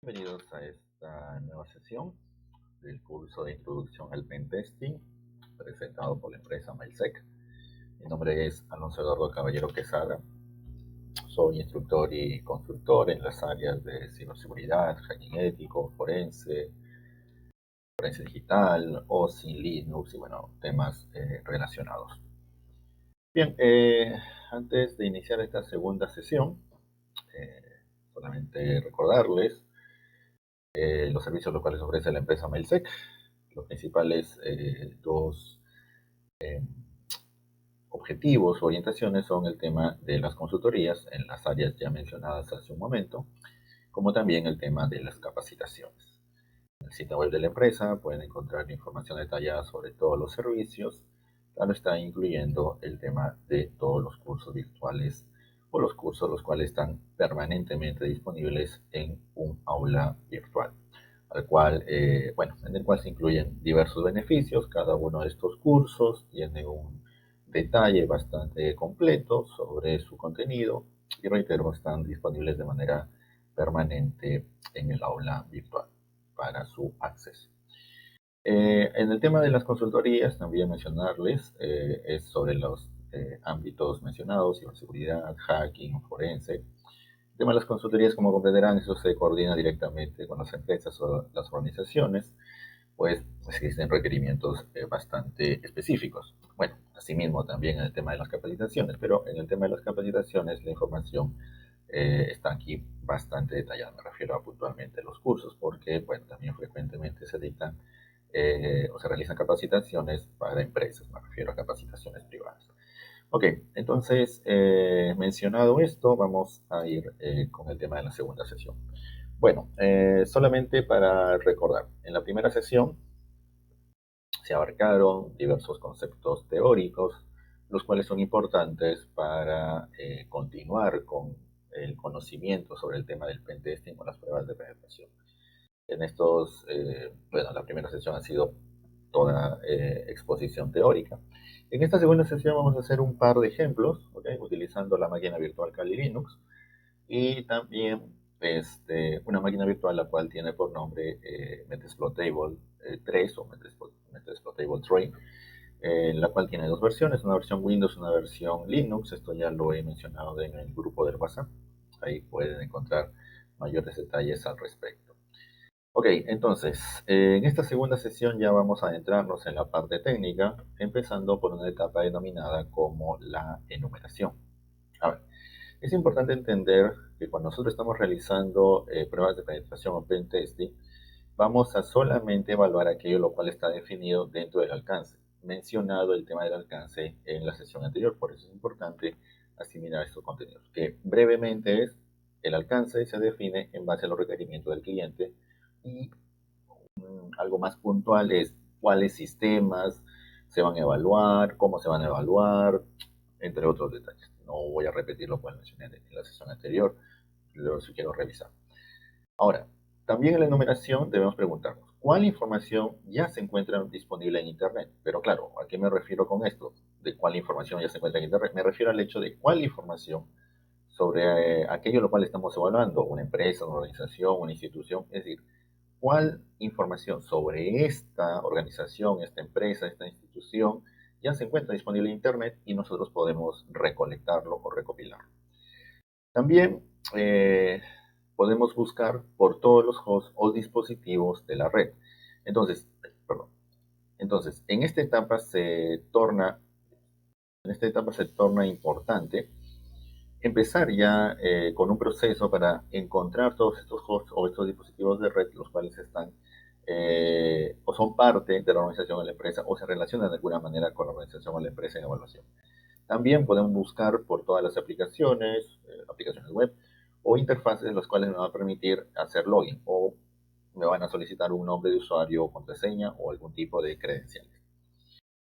Bienvenidos a esta nueva sesión del curso de Introducción al Pentesting presentado por la empresa Mailsec. Mi nombre es Alonso Eduardo Caballero Quesada. Soy instructor y consultor en las áreas de ciberseguridad, hacking ético, forense digital, OSI, Linux y temas relacionados. Bien, antes de iniciar esta segunda sesión, eh, solamente recordarles los servicios los cuales ofrece la empresa Mailsec. Los principales dos objetivos o orientaciones son el tema de las consultorías en las áreas ya mencionadas hace un momento, como también el tema de las capacitaciones. En el sitio web de la empresa pueden encontrar información detallada sobre todos los servicios, claro está, incluyendo el tema de todos los cursos virtuales o los cursos los cuales están permanentemente disponibles en un aula virtual, en el cual se incluyen diversos beneficios. Cada uno de estos cursos tiene un detalle bastante completo sobre su contenido y reitero, están disponibles de manera permanente en el aula virtual para su acceso. En el tema de las consultorías, también mencionarles es sobre los ámbitos mencionados: ciberseguridad, hacking, forense. El tema de las consultorías, como comprenderán, eso se coordina directamente con las empresas o las organizaciones, pues existen requerimientos bastante específicos. Bueno, asimismo también en el tema de las capacitaciones, pero en el tema de las capacitaciones la información está aquí bastante detallada. Me refiero a puntualmente los cursos, porque también frecuentemente se dictan o se realizan capacitaciones para empresas, me refiero a capacitaciones privadas. Ok, entonces, mencionado esto, vamos a ir con el tema de la segunda sesión. Bueno, solamente para recordar, en la primera sesión se abarcaron diversos conceptos teóricos, los cuales son importantes para continuar con el conocimiento sobre el tema del pentesting o las pruebas de penetración. La primera sesión ha sido toda exposición teórica. En esta segunda sesión vamos a hacer un par de ejemplos, ¿okay?, utilizando la máquina virtual Kali Linux y también una máquina virtual la cual tiene por nombre Metasploitable 3 o Metasploitable 3, la cual tiene dos versiones, una versión Windows y una versión Linux. Esto ya lo he mencionado en el grupo del WhatsApp, ahí pueden encontrar mayores detalles al respecto. Ok, entonces, en esta segunda sesión ya vamos a adentrarnos en la parte técnica, empezando por una etapa denominada como la enumeración. A ver, es importante entender que cuando nosotros estamos realizando pruebas de penetración o pentesting, vamos a solamente evaluar aquello lo cual está definido dentro del alcance. Mencionado el tema del alcance en la sesión anterior, por eso es importante asimilar estos contenidos, que brevemente es: el alcance se define en base a los requerimientos del cliente, y algo más puntual es cuáles sistemas se van a evaluar, cómo se van a evaluar, entre otros detalles. No voy a repetir lo cual mencioné en la sesión anterior, lo quiero revisar. Ahora, también en la enumeración debemos preguntarnos cuál información ya se encuentra disponible en Internet. Pero claro, ¿a qué me refiero con esto? ¿De cuál información ya se encuentra en Internet? Me refiero al hecho de cuál información sobre aquello lo cual estamos evaluando, una empresa, una organización, una institución, es decir, cuál información sobre esta organización, esta empresa, esta institución ya se encuentra disponible en Internet y nosotros podemos recolectarlo o recopilarlo. También podemos buscar por todos los hosts o dispositivos de la red. Entonces, en esta etapa se torna importante empezar ya con un proceso para encontrar todos estos hosts o estos dispositivos de red, los cuales están o son parte de la organización o la empresa, o se relacionan de alguna manera con la organización o la empresa en evaluación. También podemos buscar por todas las aplicaciones, aplicaciones web o interfaces, las cuales me van a permitir hacer login, o me van a solicitar un nombre de usuario o contraseña o algún tipo de credenciales.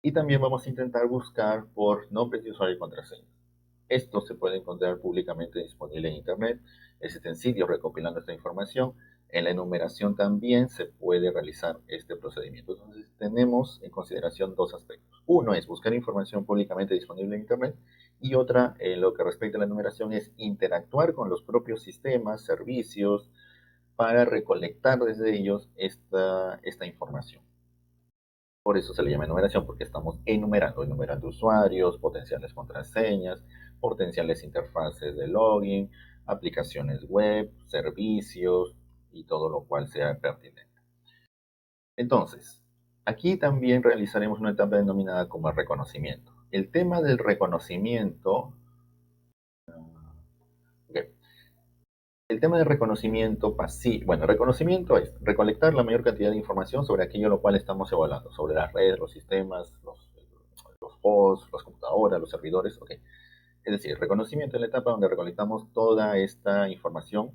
Y también vamos a intentar buscar por nombres de usuario y contraseña. Esto se puede encontrar públicamente disponible en Internet. Es sencillo recopilando esta información. En la enumeración también se puede realizar este procedimiento. Entonces, tenemos en consideración dos aspectos. Uno es buscar información públicamente disponible en Internet, y otra, en lo que respecta a la enumeración, es interactuar con los propios sistemas, servicios para recolectar desde ellos esta información. Por eso se le llama enumeración, porque estamos enumerando usuarios, potenciales contraseñas, potenciales interfaces de login, aplicaciones web, servicios y todo lo cual sea pertinente. Entonces, aquí también realizaremos una etapa denominada como el reconocimiento. El tema del reconocimiento, ok, el tema del reconocimiento pasivo, bueno, reconocimiento es recolectar la mayor cantidad de información sobre aquello lo cual estamos evaluando, sobre las redes, los sistemas, los hosts, las computadoras, los servidores, ok. Es decir, reconocimiento es la etapa donde recolectamos toda esta información,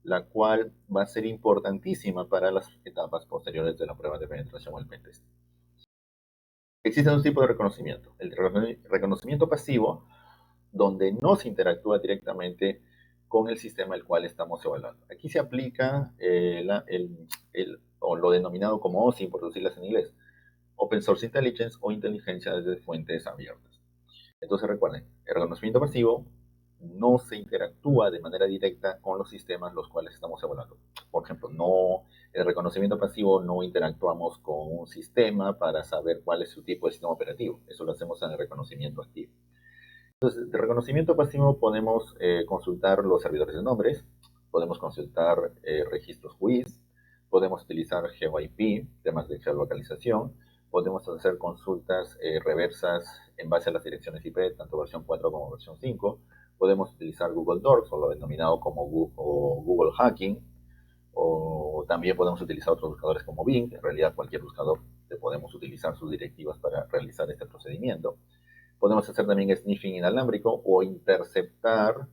la cual va a ser importantísima para las etapas posteriores de la prueba de penetración o el pentest. Existen dos tipos de reconocimiento. El reconocimiento pasivo, donde no se interactúa directamente con el sistema el cual estamos evaluando. Aquí se aplica o lo denominado como OSINT, por decirlo en inglés, Open Source Intelligence o inteligencia desde fuentes abiertas. Entonces recuerden, el reconocimiento pasivo no se interactúa de manera directa con los sistemas los cuales estamos evaluando. Por ejemplo, el reconocimiento pasivo no interactuamos con un sistema para saber cuál es su tipo de sistema operativo. Eso lo hacemos en el reconocimiento activo. Entonces, de reconocimiento pasivo podemos consultar los servidores de nombres, podemos consultar registros QIS, podemos utilizar GeoIP, temas de geolocalización, podemos hacer consultas reversas en base a las direcciones IP, tanto versión 4 como versión 5, podemos utilizar Google Docs, o lo denominado como Google Hacking, o también podemos utilizar otros buscadores como Bing. En realidad cualquier buscador podemos utilizar sus directivas para realizar este procedimiento. Podemos hacer también sniffing inalámbrico o interceptar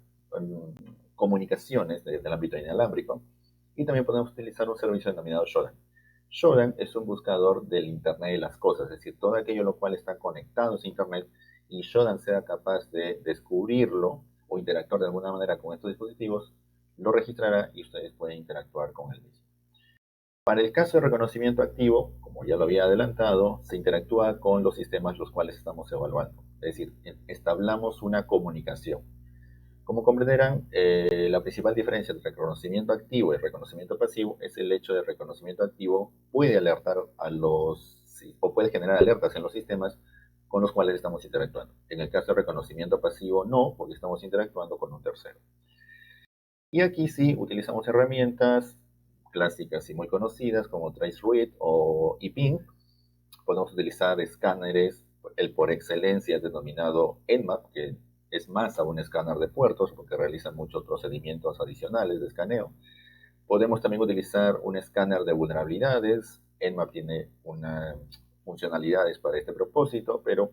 comunicaciones desde el ámbito inalámbrico. Y también podemos utilizar un servicio denominado Shodan. Shodan es un buscador del Internet de las cosas, es decir, todo aquello lo cual está conectado a Internet y Shodan sea capaz de descubrirlo o interactuar de alguna manera con estos dispositivos, lo registrará y ustedes pueden interactuar con él mismo. Para el caso de reconocimiento activo, como ya lo había adelantado, se interactúa con los sistemas los cuales estamos evaluando. Es decir, establamos una comunicación. Como comprenderán, la principal diferencia entre reconocimiento activo y reconocimiento pasivo es el hecho de reconocimiento activo puede alertar o puede generar alertas en los sistemas con los cuales estamos interactuando. En el caso de reconocimiento pasivo, no, porque estamos interactuando con un tercero. Y aquí sí utilizamos herramientas clásicas y muy conocidas como Traceroute o ePing. Podemos utilizar escáneres, el por excelencia denominado Nmap, que es más a un escáner de puertos porque realizan muchos procedimientos adicionales de escaneo. Podemos también utilizar un escáner de vulnerabilidades. Nmap tiene funcionalidades para este propósito, pero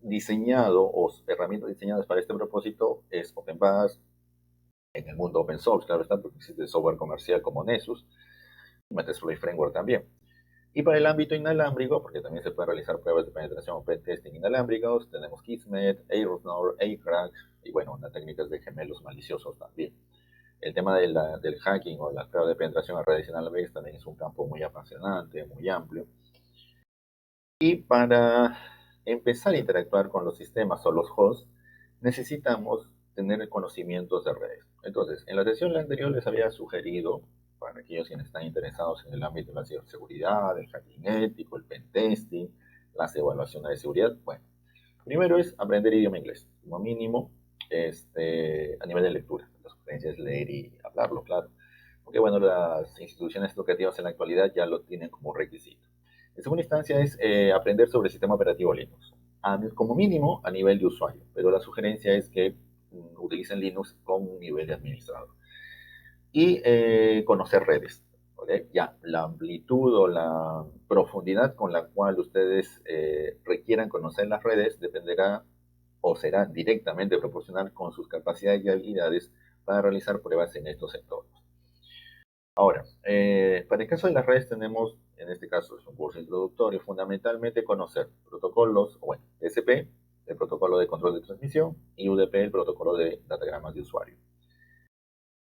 diseñado o herramientas diseñadas para este propósito es OpenBAS. En el mundo open source, claro está, porque existe software comercial como Nessus, Metasploit Framework también. Y para el ámbito inalámbrico, porque también se pueden realizar pruebas de penetración o testing inalámbricos, tenemos Kismet, Aerosnore, ACRAC y bueno, unas técnicas de gemelos maliciosos también. El tema del hacking o las pruebas de penetración a redes inalámbricas también es un campo muy apasionante, muy amplio. Y para empezar a interactuar con los sistemas o los hosts, necesitamos tener conocimientos de redes. Entonces, en la sesión anterior les había sugerido, para aquellos quienes están interesados en el ámbito de la ciberseguridad, el hacking ético, el pentesting, las evaluaciones de seguridad, bueno, primero es aprender idioma inglés, como mínimo, a nivel de lectura. La sugerencia es leer y hablarlo, claro. Porque bueno, las instituciones educativas en la actualidad ya lo tienen como requisito. En segunda instancia es aprender sobre el sistema operativo Linux, como mínimo a nivel de usuario, pero la sugerencia es que utilicen Linux con un nivel de administrador. Y conocer redes. ¿Okay? Ya, la amplitud o la profundidad con la cual ustedes requieran conocer las redes dependerá o será directamente proporcional con sus capacidades y habilidades para realizar pruebas en estos entornos. Ahora, para el caso de las redes tenemos, en este caso es un curso introductorio, fundamentalmente conocer protocolos, bueno, TCP, el protocolo de control de transmisión, y UDP, el protocolo de datagramas de usuario.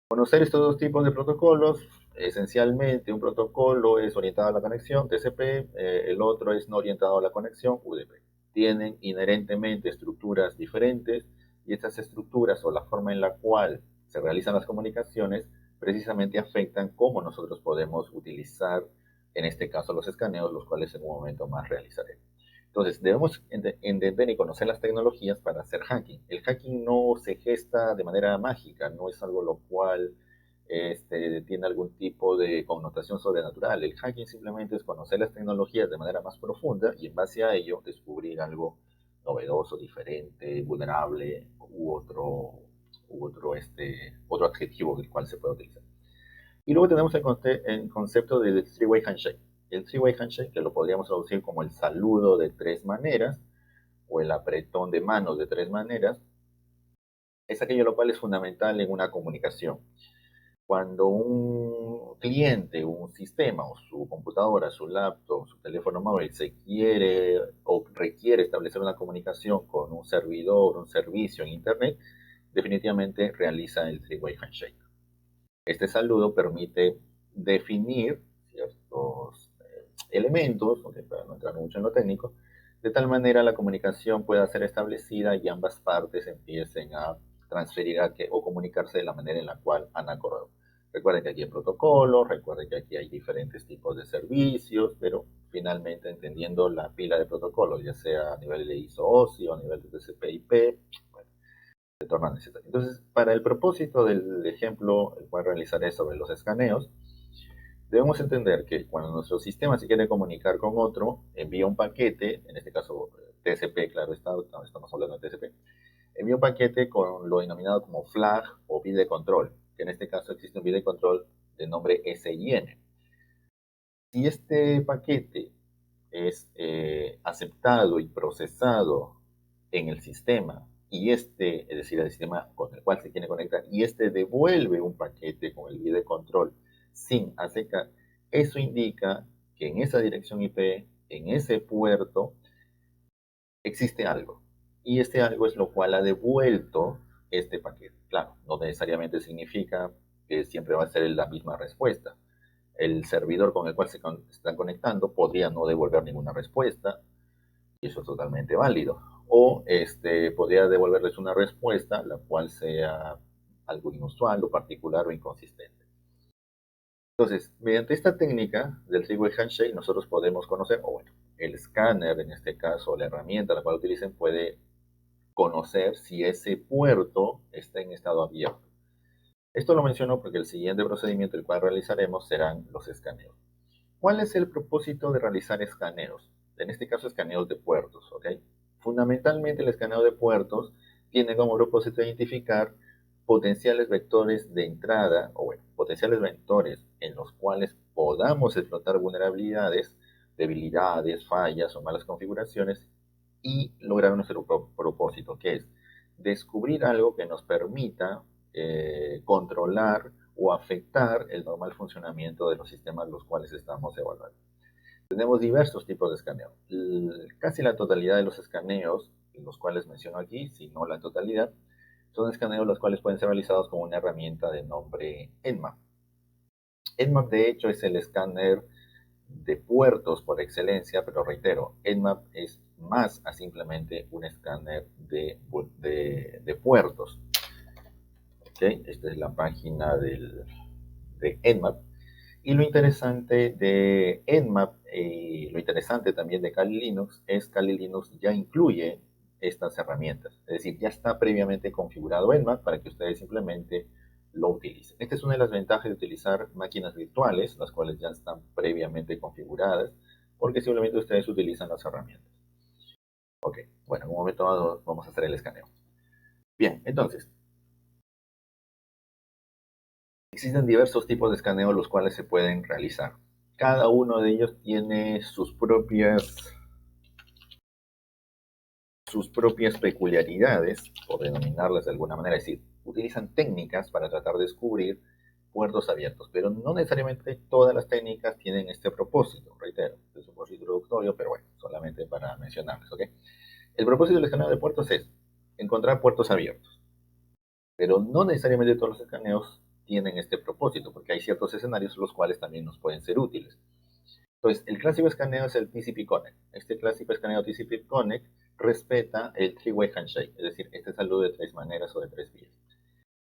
Conocer estos dos tipos de protocolos, esencialmente un protocolo es orientado a la conexión, TCP, el otro es no orientado a la conexión, UDP. Tienen inherentemente estructuras diferentes y estas estructuras o la forma en la cual se realizan las comunicaciones precisamente afectan cómo nosotros podemos utilizar, en este caso, los escaneos, los cuales en un momento más realizaré. Entonces, debemos entender y conocer las tecnologías para hacer hacking. El hacking no se gesta de manera mágica, no es algo lo cual tiene algún tipo de connotación sobrenatural. El hacking simplemente es conocer las tecnologías de manera más profunda y en base a ello descubrir algo novedoso, diferente, vulnerable otro adjetivo del cual se puede utilizar. Y luego tenemos el concepto del three-way handshake. El three-way handshake, que lo podríamos traducir como el saludo de tres maneras o el apretón de manos de tres maneras, es aquello lo cual es fundamental en una comunicación. Cuando un cliente, un sistema o su computadora, su laptop, su teléfono móvil se quiere o requiere establecer una comunicación con un servidor, un servicio en Internet, definitivamente realiza el three-way handshake. Este saludo permite definir ciertos elementos, para no entrar mucho en lo técnico, de tal manera la comunicación pueda ser establecida y ambas partes empiecen a transferir o comunicarse de la manera en la cual han acordado. Recuerden que aquí hay protocolos, recuerden que aquí hay diferentes tipos de servicios, pero finalmente entendiendo la pila de protocolos, ya sea a nivel de ISO-OSI o a nivel de TCP/IP, bueno, se tornan necesarios. Entonces, para el propósito del ejemplo, el cual realizaré sobre los escaneos, debemos entender que cuando nuestro sistema se quiere comunicar con otro, envía un paquete, en este caso TCP, claro, estamos hablando de TCP, envía un paquete con lo denominado como flag o bit de control, que en este caso existe un bit de control de nombre SIN. Si este paquete es aceptado y procesado en el sistema, es decir, el sistema con el cual se quiere conectar, y devuelve un paquete con el bit de control sin aceptar, eso indica que en esa dirección IP, en ese puerto, existe algo. Y este algo es lo cual ha devuelto este paquete. Claro, no necesariamente significa que siempre va a ser la misma respuesta. El servidor con el cual se están conectando podría no devolver ninguna respuesta, y eso es totalmente válido. O podría devolverles una respuesta la cual sea algo inusual o particular o inconsistente. Entonces, mediante esta técnica del three-way handshake, nosotros podemos conocer, o bueno, el escáner, en este caso, la herramienta la cual utilicen, puede conocer si ese puerto está en estado abierto. Esto lo menciono porque el siguiente procedimiento el cual realizaremos serán los escaneos. ¿Cuál es el propósito de realizar escaneos? En este caso, escaneos de puertos, ¿ok? Fundamentalmente, el escaneo de puertos tiene como propósito identificar potenciales vectores de entrada, o bueno, potenciales vectores en los cuales podamos explotar vulnerabilidades, debilidades, fallas o malas configuraciones y lograr nuestro propósito, que es descubrir algo que nos permita controlar o afectar el normal funcionamiento de los sistemas los cuales estamos evaluando. Tenemos diversos tipos de escaneo. Casi la totalidad de los escaneos, los cuales menciono aquí, si no la totalidad, son escaneos los cuales pueden ser realizados con una herramienta de nombre Nmap. Nmap, de hecho, es el escáner de puertos por excelencia, pero reitero, Nmap es más a simplemente un escáner de puertos. ¿Okay? Esta es la página de Nmap. Y lo interesante de Nmap y lo interesante también de Kali Linux es que Kali Linux ya incluye estas herramientas. Es decir, ya está previamente configurado Nmap para que ustedes simplemente lo utilicen. Esta es una de las ventajas de utilizar máquinas virtuales, las cuales ya están previamente configuradas, porque simplemente ustedes utilizan las herramientas. Ok, bueno, en un momento vamos a hacer el escaneo. Bien, entonces, existen diversos tipos de escaneo los cuales se pueden realizar. Cada uno de ellos tiene sus propias peculiaridades, por denominarlas de alguna manera, es decir, utilizan técnicas para tratar de descubrir puertos abiertos, pero no necesariamente todas las técnicas tienen este propósito, reitero, es un poco introductorio, pero bueno, solamente para mencionarles, ¿ok? El propósito del escaneo de puertos es encontrar puertos abiertos, pero no necesariamente todos los escaneos tienen este propósito, porque hay ciertos escenarios los cuales también nos pueden ser útiles. Entonces, el clásico escaneo es el TCP Connect. Este clásico escaneo TCP Connect respeta el three-way handshake, es decir, este saludo de tres maneras o de tres vías.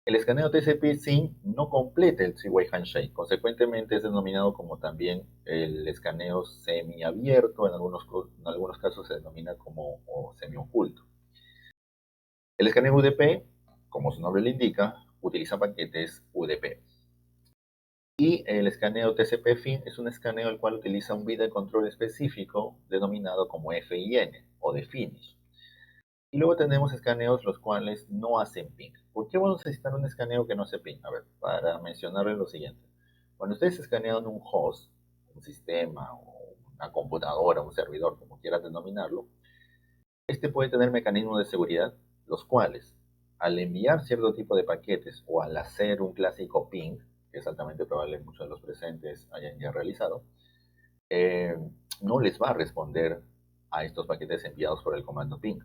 El escaneo TCP/SYN no completa el three-way handshake, consecuentemente es denominado como también el escaneo semiabierto, en algunos casos se denomina como semioculto. El escaneo UDP, como su nombre le indica, utiliza paquetes UDP. Y el escaneo TCP/FIN es un escaneo el cual utiliza un bit de control específico denominado como FIN o de finish. Y luego tenemos escaneos los cuales no hacen ping. ¿Por qué vamos a necesitar un escaneo que no hace ping? A ver, para mencionarles lo siguiente. Cuando ustedes escanean un host, un sistema, o una computadora, un servidor, como quieras denominarlo, este puede tener mecanismos de seguridad, los cuales, al enviar cierto tipo de paquetes o al hacer un clásico ping, que es altamente probable que muchos de los presentes hayan ya realizado, eh, no les va a responder a estos paquetes enviados por el comando ping.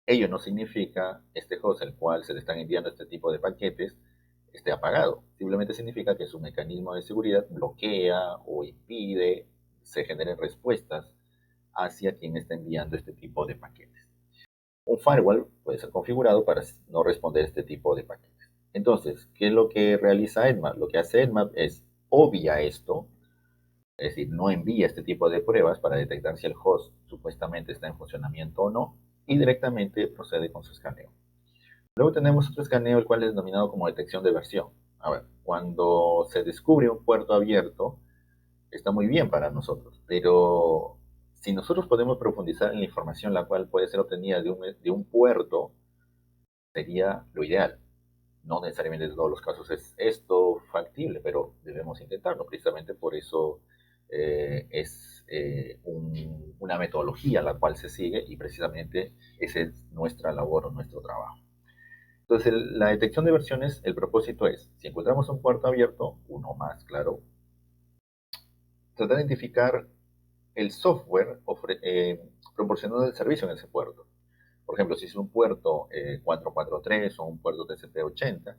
Ello no significa este host al cual se le están enviando este tipo de paquetes esté apagado. Simplemente significa que su mecanismo de seguridad bloquea o impide se generen respuestas hacia quien está enviando este tipo de paquetes. Un firewall puede ser configurado para no responder este tipo de paquetes. Entonces, ¿qué es lo que realiza Nmap? Lo que hace Nmap es obvia esto, es decir, no envía este tipo de pruebas para detectar si el host supuestamente está en funcionamiento o no, y directamente procede con su escaneo. Luego tenemos otro escaneo, el cual es denominado como detección de versión. A ver, cuando se descubre un puerto abierto, está muy bien para nosotros, pero si nosotros podemos profundizar en la información la cual puede ser obtenida de un puerto, sería lo ideal. No necesariamente en todos los casos es esto factible, pero debemos intentarlo. Precisamente por eso una metodología la cual se sigue y precisamente esa es nuestra labor o nuestro trabajo. Entonces, la detección de versiones, el propósito es, si encontramos un puerto abierto, uno más, claro, tratar de identificar el software proporcionando el servicio en ese puerto. Por ejemplo, si es un puerto 443 o un puerto TCP/80,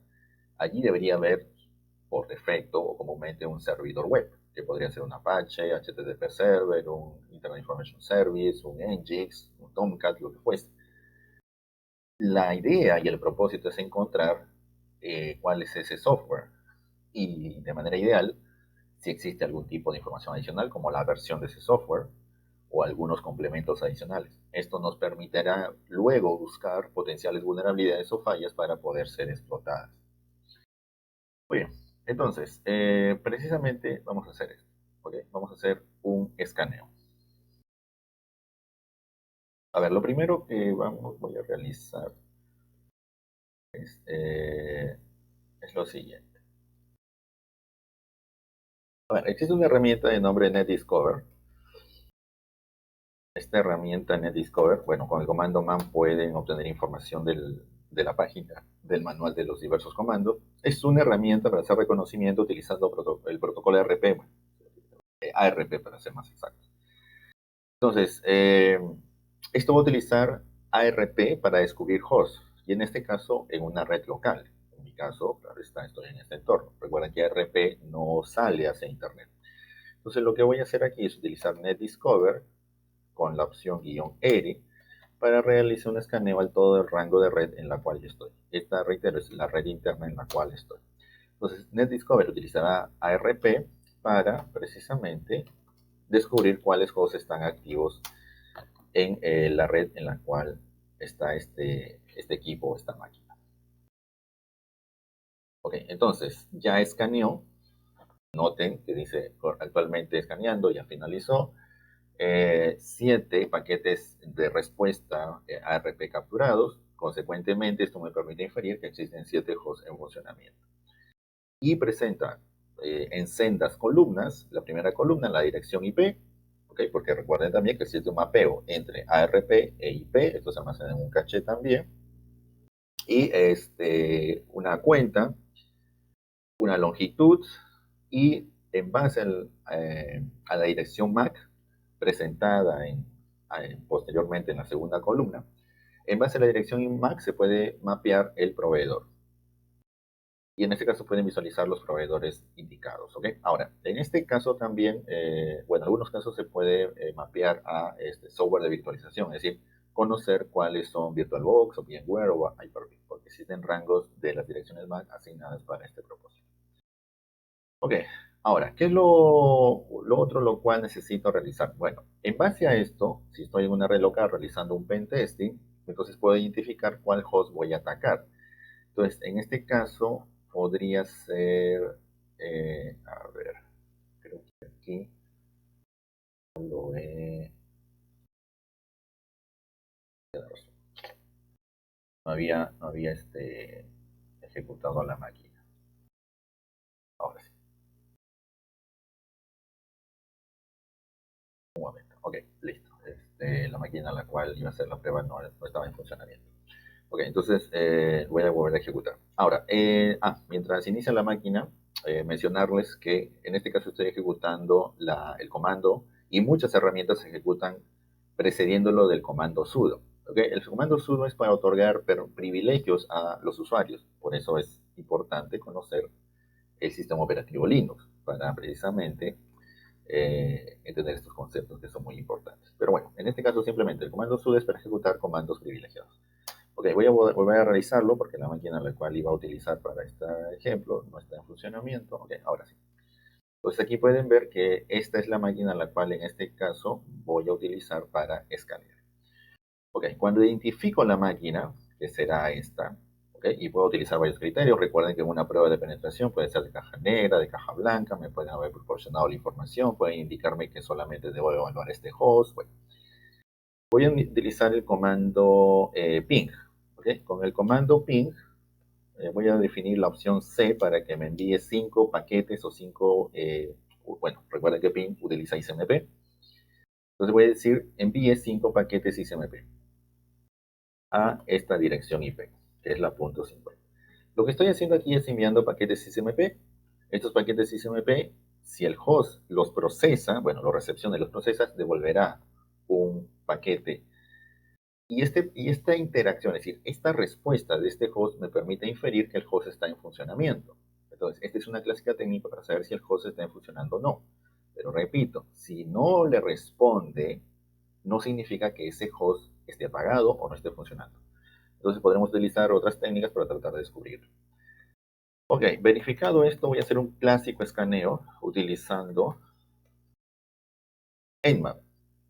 allí debería haber por defecto o comúnmente un servidor web, que podría ser un Apache, HTTP Server, un Internet Information Service, un Nginx, un Tomcat, lo que fuese. La idea y el propósito es encontrar cuál es ese software y de manera ideal si existe algún tipo de información adicional como la versión de ese software o algunos complementos adicionales. Esto nos permitirá luego buscar potenciales vulnerabilidades o fallas para poder ser explotadas. Muy bien, entonces, precisamente vamos a hacer esto. ¿Okay? Vamos a hacer un escaneo. A ver, lo primero que voy a realizar es lo siguiente. A ver, existe una herramienta de nombre NetDiscover. Esta herramienta NetDiscover, bueno, con el comando man pueden obtener información de la página, del manual de los diversos comandos. Es una herramienta para hacer reconocimiento utilizando el protocolo ARP, ARP para ser más exactos. Entonces, esto va a utilizar ARP para descubrir hosts, y en este caso en una red local. En mi caso, claro está, estoy en este entorno. Recuerden que ARP no sale hacia Internet. Entonces, lo que voy a hacer aquí es utilizar NetDiscover con la opción "-ere" para realizar un escaneo al todo el rango de red en la cual yo estoy. Esta, reitero, es la red interna en la cual estoy. Entonces, NetDiscover utilizará ARP para precisamente descubrir cuáles hosts están activos en la red en la cual está este equipo o esta máquina. Ok, entonces ya escaneó. Noten que dice actualmente escaneando, ya finalizó. 7 paquetes de respuesta ARP capturados. Consecuentemente, esto me permite inferir que existen 7 hosts en funcionamiento. Y presenta en sendas columnas, la primera columna, la dirección IP, ¿okay? Porque recuerden también que existe un mapeo entre ARP e IP, esto se almacena en un caché también, y una cuenta, una longitud, y en base a la dirección MAC presentada posteriormente en la segunda columna, en base a la dirección MAC se puede mapear el proveedor. Y en este caso pueden visualizar los proveedores indicados. ¿Okay? Ahora, en este caso también, bueno, en algunos casos se puede mapear a este software de virtualización, es decir, conocer cuáles son VirtualBox o VMware o Hyper-V, porque existen rangos de las direcciones MAC asignadas para este propósito. Ok, ahora, ¿qué es lo otro lo cual necesito realizar? Bueno, en base a esto, si estoy en una red local realizando un pen testing, entonces puedo identificar cuál host voy a atacar. Entonces, en este caso, podría ser, a ver, creo que aquí lo he... no había ejecutado la máquina. Ahora sí, un momento. Ok, listo. La máquina a la cual iba a hacer la prueba no estaba en funcionamiento. Ok, entonces voy a volver a ejecutar. Ahora, mientras inicia la máquina, mencionarles que en este caso estoy ejecutando el comando y muchas herramientas se ejecutan precediéndolo del comando sudo. ¿Okay? El comando sudo es para otorgar privilegios a los usuarios. Por eso es importante conocer el sistema operativo Linux para precisamente entender estos conceptos que son muy importantes. Pero bueno, en este caso simplemente el comando sudo es para ejecutar comandos privilegiados. Ok, voy a volver a realizarlo porque la máquina la cual iba a utilizar para este ejemplo no está en funcionamiento. Ok, ahora sí. Entonces aquí pueden ver que esta es la máquina la cual en este caso voy a utilizar para escanear. Ok, cuando identifico la máquina, que será esta, ok, y puedo utilizar varios criterios. Recuerden que una prueba de penetración puede ser de caja negra, de caja blanca, me pueden haber proporcionado la información, pueden indicarme que solamente debo evaluar este host. Bueno, voy a utilizar el comando ping. Okay. Con el comando ping voy a definir la opción C para que me envíe 5 paquetes o 5, bueno, recuerden que ping utiliza ICMP. Entonces voy a decir envíe 5 paquetes ICMP a esta dirección IP, que es la .50. Lo que estoy haciendo aquí es enviando paquetes ICMP. Estos paquetes ICMP, si el host los procesa, bueno, los recepciona y los procesa, devolverá un paquete. Y esta interacción, es decir, esta respuesta de este host me permite inferir que el host está en funcionamiento. Entonces, esta es una clásica técnica para saber si el host está funcionando o no. Pero repito, si no le responde, no significa que ese host esté apagado o no esté funcionando. Entonces podremos utilizar otras técnicas para tratar de descubrirlo. Ok, verificado esto, voy a hacer un clásico escaneo utilizando Nmap.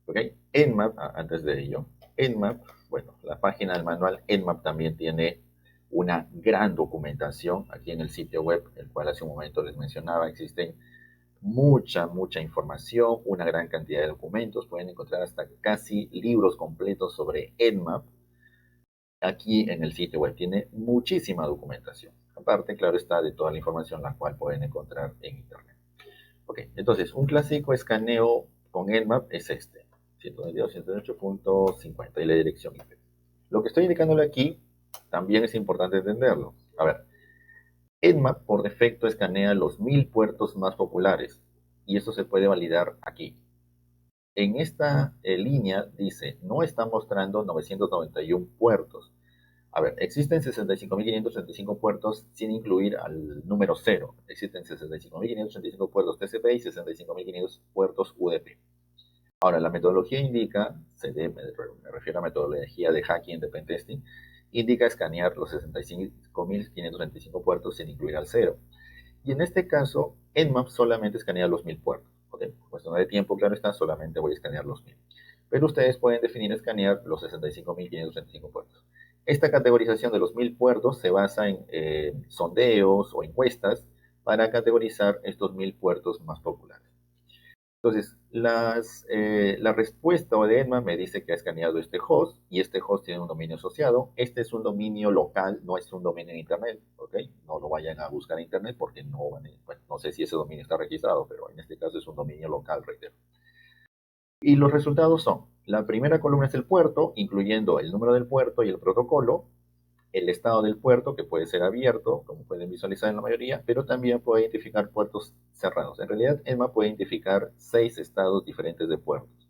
Ok, Nmap, antes de ello, Nmap, bueno, la página del manual Nmap también tiene una gran documentación aquí en el sitio web, el cual hace un momento les mencionaba. Existen mucha información, una gran cantidad de documentos. Pueden encontrar hasta casi libros completos sobre Nmap aquí en el sitio web. Tiene muchísima documentación. Aparte, claro está, de toda la información la cual pueden encontrar en internet. Ok, entonces, un clásico escaneo con Nmap es este, 192.168.50 y la dirección IP. Lo que estoy indicándole aquí también es importante entenderlo. A ver, Nmap por defecto escanea los 1000 puertos más populares y eso se puede validar aquí. En esta línea dice, no está mostrando 991 puertos. A ver, existen 65.535 puertos sin incluir al número 0. Existen 65.535 puertos TCP y 65.500 puertos UDP. Ahora, la metodología indica, me refiero a metodología de hacking de pentesting, indica escanear los 65.535 puertos sin incluir al 0. Y en este caso, Nmap solamente escanea los 1000 puertos. ¿Okay? Por cuestión de tiempo, claro está, solamente voy a escanear los 1000. Pero ustedes pueden definir escanear los 65.535 puertos. Esta categorización de los 1000 puertos se basa en sondeos o encuestas para categorizar estos 1000 puertos más populares. Entonces, la respuesta de Nmap me dice que ha escaneado este host y este host tiene un dominio asociado. Este es un dominio local, no es un dominio en Internet, ¿ok? No lo vayan a buscar en Internet porque no sé si ese dominio está registrado, pero en este caso es un dominio local, reitero. Y los resultados son, la primera columna es el puerto, incluyendo el número del puerto y el protocolo, el estado del puerto, que puede ser abierto, como pueden visualizar en la mayoría, pero también puede identificar puertos cerrados. En realidad, EMMA puede identificar 6 estados diferentes de puertos.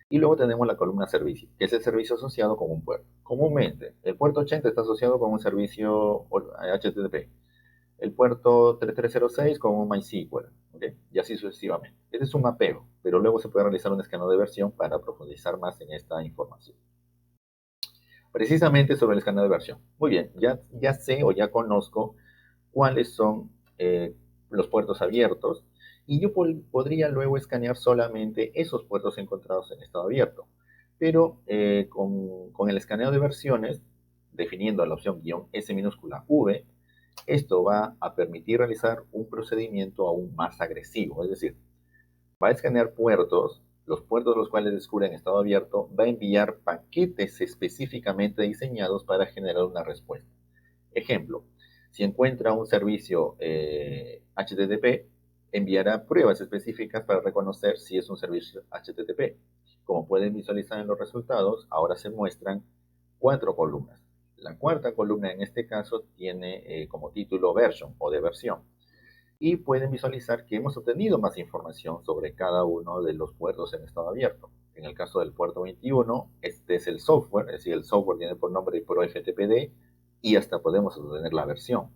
Y luego tenemos la columna servicio, que es el servicio asociado con un puerto. Comúnmente, el puerto 80 está asociado con un servicio HTTP. El puerto 3306 con un MySQL, ¿okay? Y así sucesivamente. Este es un mapeo, pero luego se puede realizar un escaneo de versión para profundizar más en esta información. Precisamente sobre el escaneo de versión. Muy bien, ya sé o ya conozco cuáles son los puertos abiertos y yo podría luego escanear solamente esos puertos encontrados en estado abierto. Pero con el escaneo de versiones, definiendo la opción "-s minúscula v", esto va a permitir realizar un procedimiento aún más agresivo, es decir, va a escanear puertos, los puertos los cuales descubre en estado abierto, va a enviar paquetes específicamente diseñados para generar una respuesta. Ejemplo, si encuentra un servicio HTTP, enviará pruebas específicas para reconocer si es un servicio HTTP. Como pueden visualizar en los resultados, ahora se muestran 4 columnas. La cuarta columna en este caso tiene como título version o de versión. Y pueden visualizar que hemos obtenido más información sobre cada uno de los puertos en estado abierto. En el caso del puerto 21, este es el software, es decir, el software tiene por nombre ProFTPD y hasta podemos obtener la versión.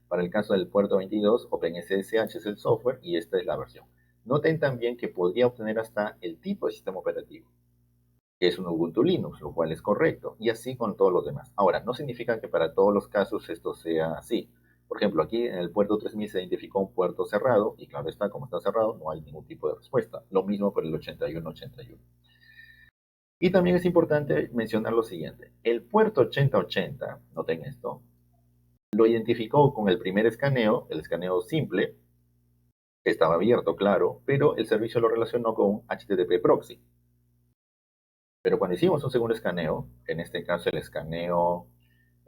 Para el caso del puerto 22, OpenSSH es el software y esta es la versión. Noten también que podría obtener hasta el tipo de sistema operativo, que es un Ubuntu Linux, lo cual es correcto, y así con todos los demás. Ahora, no significa que para todos los casos esto sea así. Por ejemplo, aquí en el puerto 3000 se identificó un puerto cerrado, y claro está, como está cerrado, no hay ningún tipo de respuesta. Lo mismo por el 8181. Y también es importante mencionar lo siguiente. El puerto 8080, noten esto, lo identificó con el primer escaneo, el escaneo simple, que estaba abierto, claro, pero el servicio lo relacionó con un HTTP proxy. Pero cuando hicimos un segundo escaneo, en este caso el escaneo,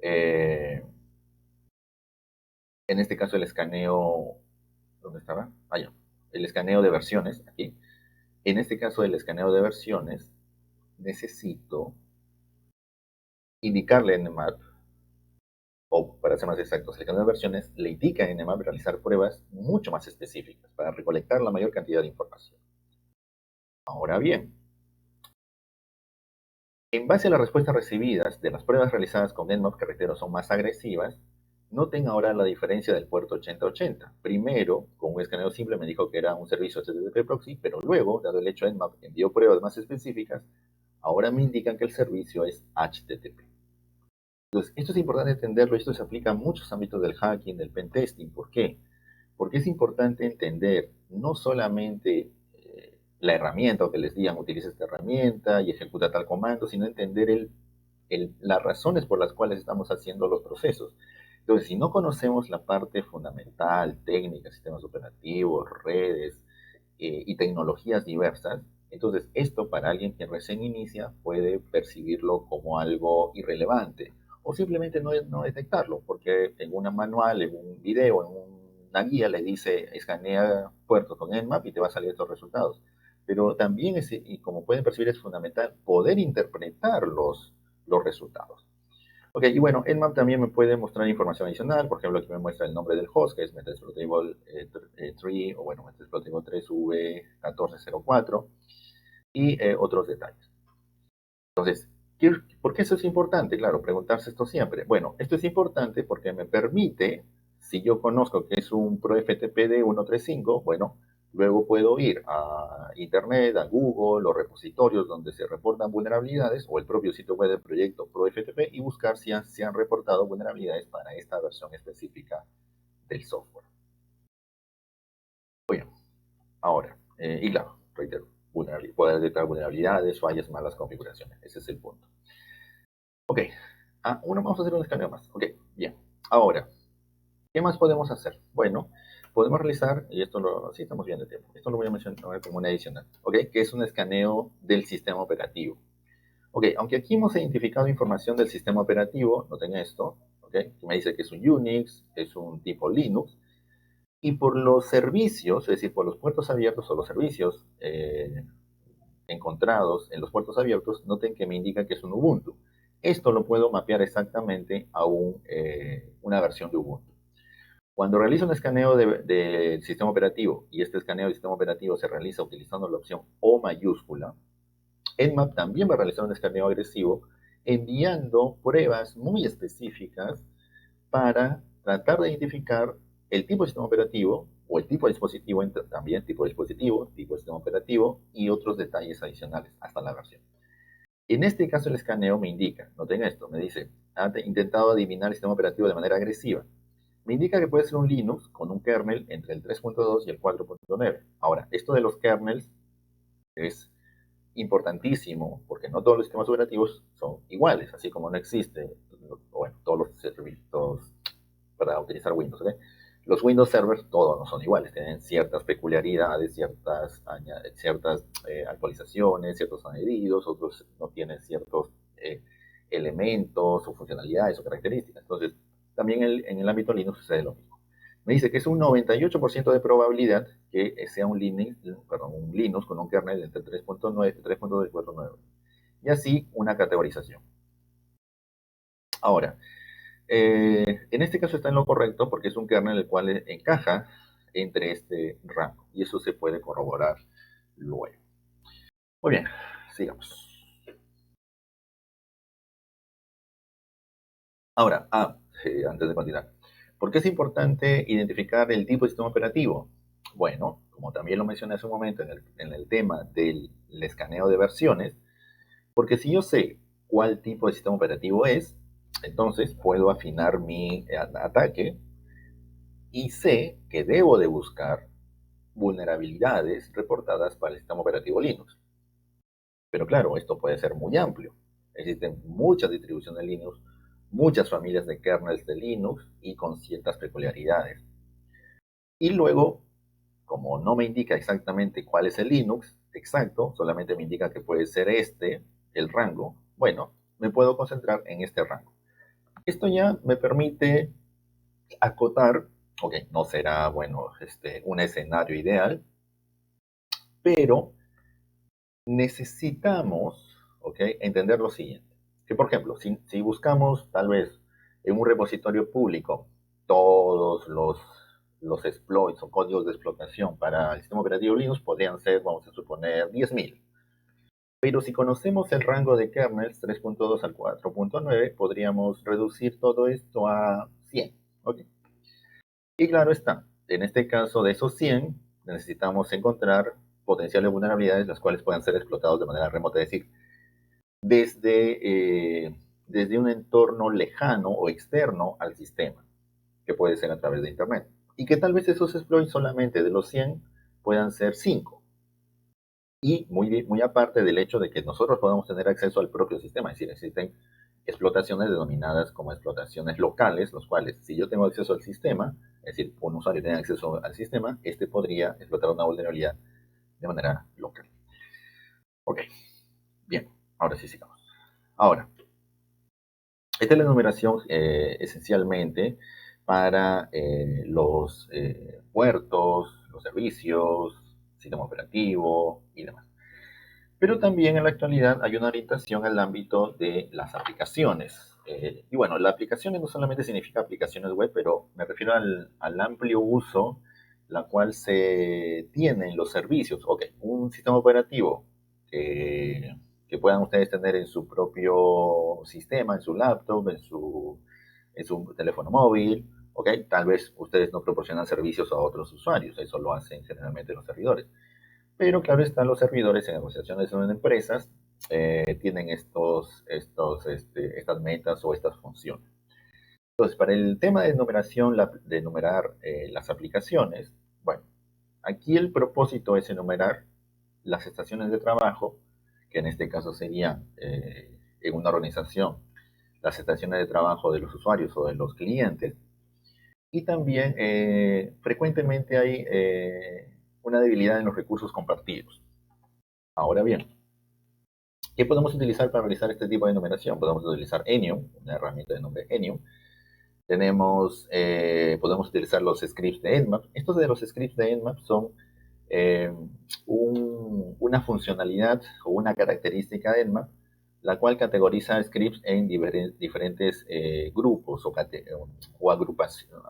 eh, en este caso el escaneo, ¿dónde estaba? Ah, ya. El escaneo de versiones, aquí. En este caso el escaneo de versiones, necesito indicarle a Nmap, o para ser más exactos, el escaneo de versiones le indica a Nmap realizar pruebas mucho más específicas para recolectar la mayor cantidad de información. Ahora bien, en base a las respuestas recibidas de las pruebas realizadas con Nmap, que reitero son más agresivas, noten ahora la diferencia del puerto 8080. Primero, con un escaneo simple me dijo que era un servicio HTTP proxy, pero luego, dado el hecho Nmap envió pruebas más específicas, ahora me indican que el servicio es HTTP. Entonces, esto es importante entenderlo, esto se aplica a muchos ámbitos del hacking, del pentesting. ¿Por qué? Porque es importante entender no solamente la herramienta o que les digan utiliza esta herramienta y ejecuta tal comando, sino entender las razones por las cuales estamos haciendo los procesos. Entonces, si no conocemos la parte fundamental, técnica, sistemas operativos, redes y tecnologías diversas, entonces esto para alguien que recién inicia puede percibirlo como algo irrelevante o simplemente no detectarlo, porque en una manual, en un video, en una guía le dice escanea puertos con Nmap y te va a salir estos resultados. Pero también, y como pueden percibir, es fundamental poder interpretar los resultados. Ok, y bueno, Nmap también me puede mostrar información adicional. Por ejemplo, aquí me muestra el nombre del host, que es Metaexploitable 3, o bueno, Metaexploitable 3v1404, y otros detalles. Entonces, ¿por qué eso es importante? Claro, preguntarse esto siempre. Bueno, esto es importante porque me permite, si yo conozco que es un ProFTPD 135, bueno, luego puedo ir a Internet, a Google, los repositorios donde se reportan vulnerabilidades, o el propio sitio web del proyecto ProFTP, y buscar si se han reportado vulnerabilidades para esta versión específica del software. Bueno, ahora, y claro, reitero, poder detectar vulnerabilidades, fallas, malas configuraciones. Ese es el punto. Ok, vamos a hacer un escaneo más. Ok, bien. Ahora, ¿qué más podemos hacer? Bueno, podemos realizar, y sí estamos bien de tiempo, esto lo voy a mencionar como una adicional, ¿ok? Que es un escaneo del sistema operativo. Ok, aunque aquí hemos identificado información del sistema operativo, noten esto, ¿ok? Que me dice que es un Unix, es un tipo Linux, y por los servicios, es decir, por los puertos abiertos o los servicios encontrados en los puertos abiertos, noten que me indica que es un Ubuntu. Esto lo puedo mapear exactamente a una versión de Ubuntu. Cuando realizo un escaneo del sistema operativo, y este escaneo del sistema operativo se realiza utilizando la opción O mayúscula, Nmap también va a realizar un escaneo agresivo enviando pruebas muy específicas para tratar de identificar el tipo de sistema operativo o el tipo de dispositivo, también tipo de dispositivo, tipo de sistema operativo y otros detalles adicionales hasta la versión. En este caso, el escaneo me indica, noten esto, me dice, ha intentado adivinar el sistema operativo de manera agresiva. Me indica que puede ser un Linux con un kernel entre el 3.2 y el 4.9. Ahora, esto de los kernels es importantísimo porque no todos los sistemas operativos son iguales, así como no existe, bueno, todos los servicios para utilizar Windows, ¿ok? Los Windows servers todos no son iguales, tienen ciertas peculiaridades, ciertas actualizaciones, ciertos añadidos, otros no tienen ciertos elementos o funcionalidades o características. Entonces, también en el ámbito Linux sucede lo mismo. Me dice que es un 98% de probabilidad que sea un Linux con un kernel entre 3.9 y 3.2 y así una categorización. Ahora, en este caso está en lo correcto porque es un kernel el cual encaja entre este rango y eso se puede corroborar luego. Muy bien, sigamos. Ahora, antes de continuar, ¿por qué es importante identificar el tipo de sistema operativo? Bueno, como también lo mencioné hace un momento en el tema del escaneo de versiones, porque si yo sé cuál tipo de sistema operativo es, entonces puedo afinar mi ataque y sé que debo de buscar vulnerabilidades reportadas para el sistema operativo Linux. Pero claro, esto puede ser muy amplio. Existen muchas distribuciones de Linux, muchas familias de kernels de Linux y con ciertas peculiaridades. Y luego, como no me indica exactamente cuál es el Linux exacto, solamente me indica que puede ser este, el rango, bueno, me puedo concentrar en este rango. Esto ya me permite acotar, ok, no será, bueno, un escenario ideal, pero necesitamos, ¿ok?, entender lo siguiente. Que, por ejemplo, si buscamos tal vez en un repositorio público todos los exploits o códigos de explotación para el sistema operativo Linux, podrían ser, vamos a suponer, 10.000. Pero si conocemos el rango de kernels 3.2 al 4.9, podríamos reducir todo esto a 100. ¿Ok? Y claro está, en este caso de esos 100, necesitamos encontrar potenciales vulnerabilidades las cuales puedan ser explotados de manera remota, es decir, desde un entorno lejano o externo al sistema, que puede ser a través de Internet. Y que tal vez esos exploits solamente de los 100 puedan ser 5. Y muy aparte del hecho de que nosotros podamos tener acceso al propio sistema, es decir, existen explotaciones denominadas como explotaciones locales, los cuales, si yo tengo acceso al sistema, es decir, un usuario tiene acceso al sistema, este podría explotar una vulnerabilidad de manera local. Ok, bien, ahora sí sigamos. Ahora, esta es la enumeración esencialmente para los puertos, los servicios, sistema operativo y demás. Pero también en la actualidad hay una orientación al ámbito de las aplicaciones. Y bueno, la aplicaciones no solamente significa aplicaciones web, pero me refiero al amplio uso la cual se tiene en los servicios. Ok, un sistema operativo que puedan ustedes tener en su propio sistema, en su laptop, en su teléfono móvil. Ok, tal vez ustedes no proporcionan servicios a otros usuarios, eso lo hacen generalmente los servidores. Pero claro están los servidores en negociaciones en empresas, tienen estas metas o estas funciones. Entonces, para el tema de numeración, de enumerar las aplicaciones, bueno, aquí el propósito es enumerar las estaciones de trabajo, que en este caso serían en una organización las estaciones de trabajo de los usuarios o de los clientes, y también frecuentemente hay una debilidad en los recursos compartidos. Ahora bien, ¿qué podemos utilizar para realizar este tipo de numeración? Podemos utilizar Enum, una herramienta de nombre Enum. Podemos utilizar los scripts de Nmap. Estos de los scripts de Nmap son eh, una funcionalidad o una característica de Nmap, la cual categoriza scripts en diferentes grupos o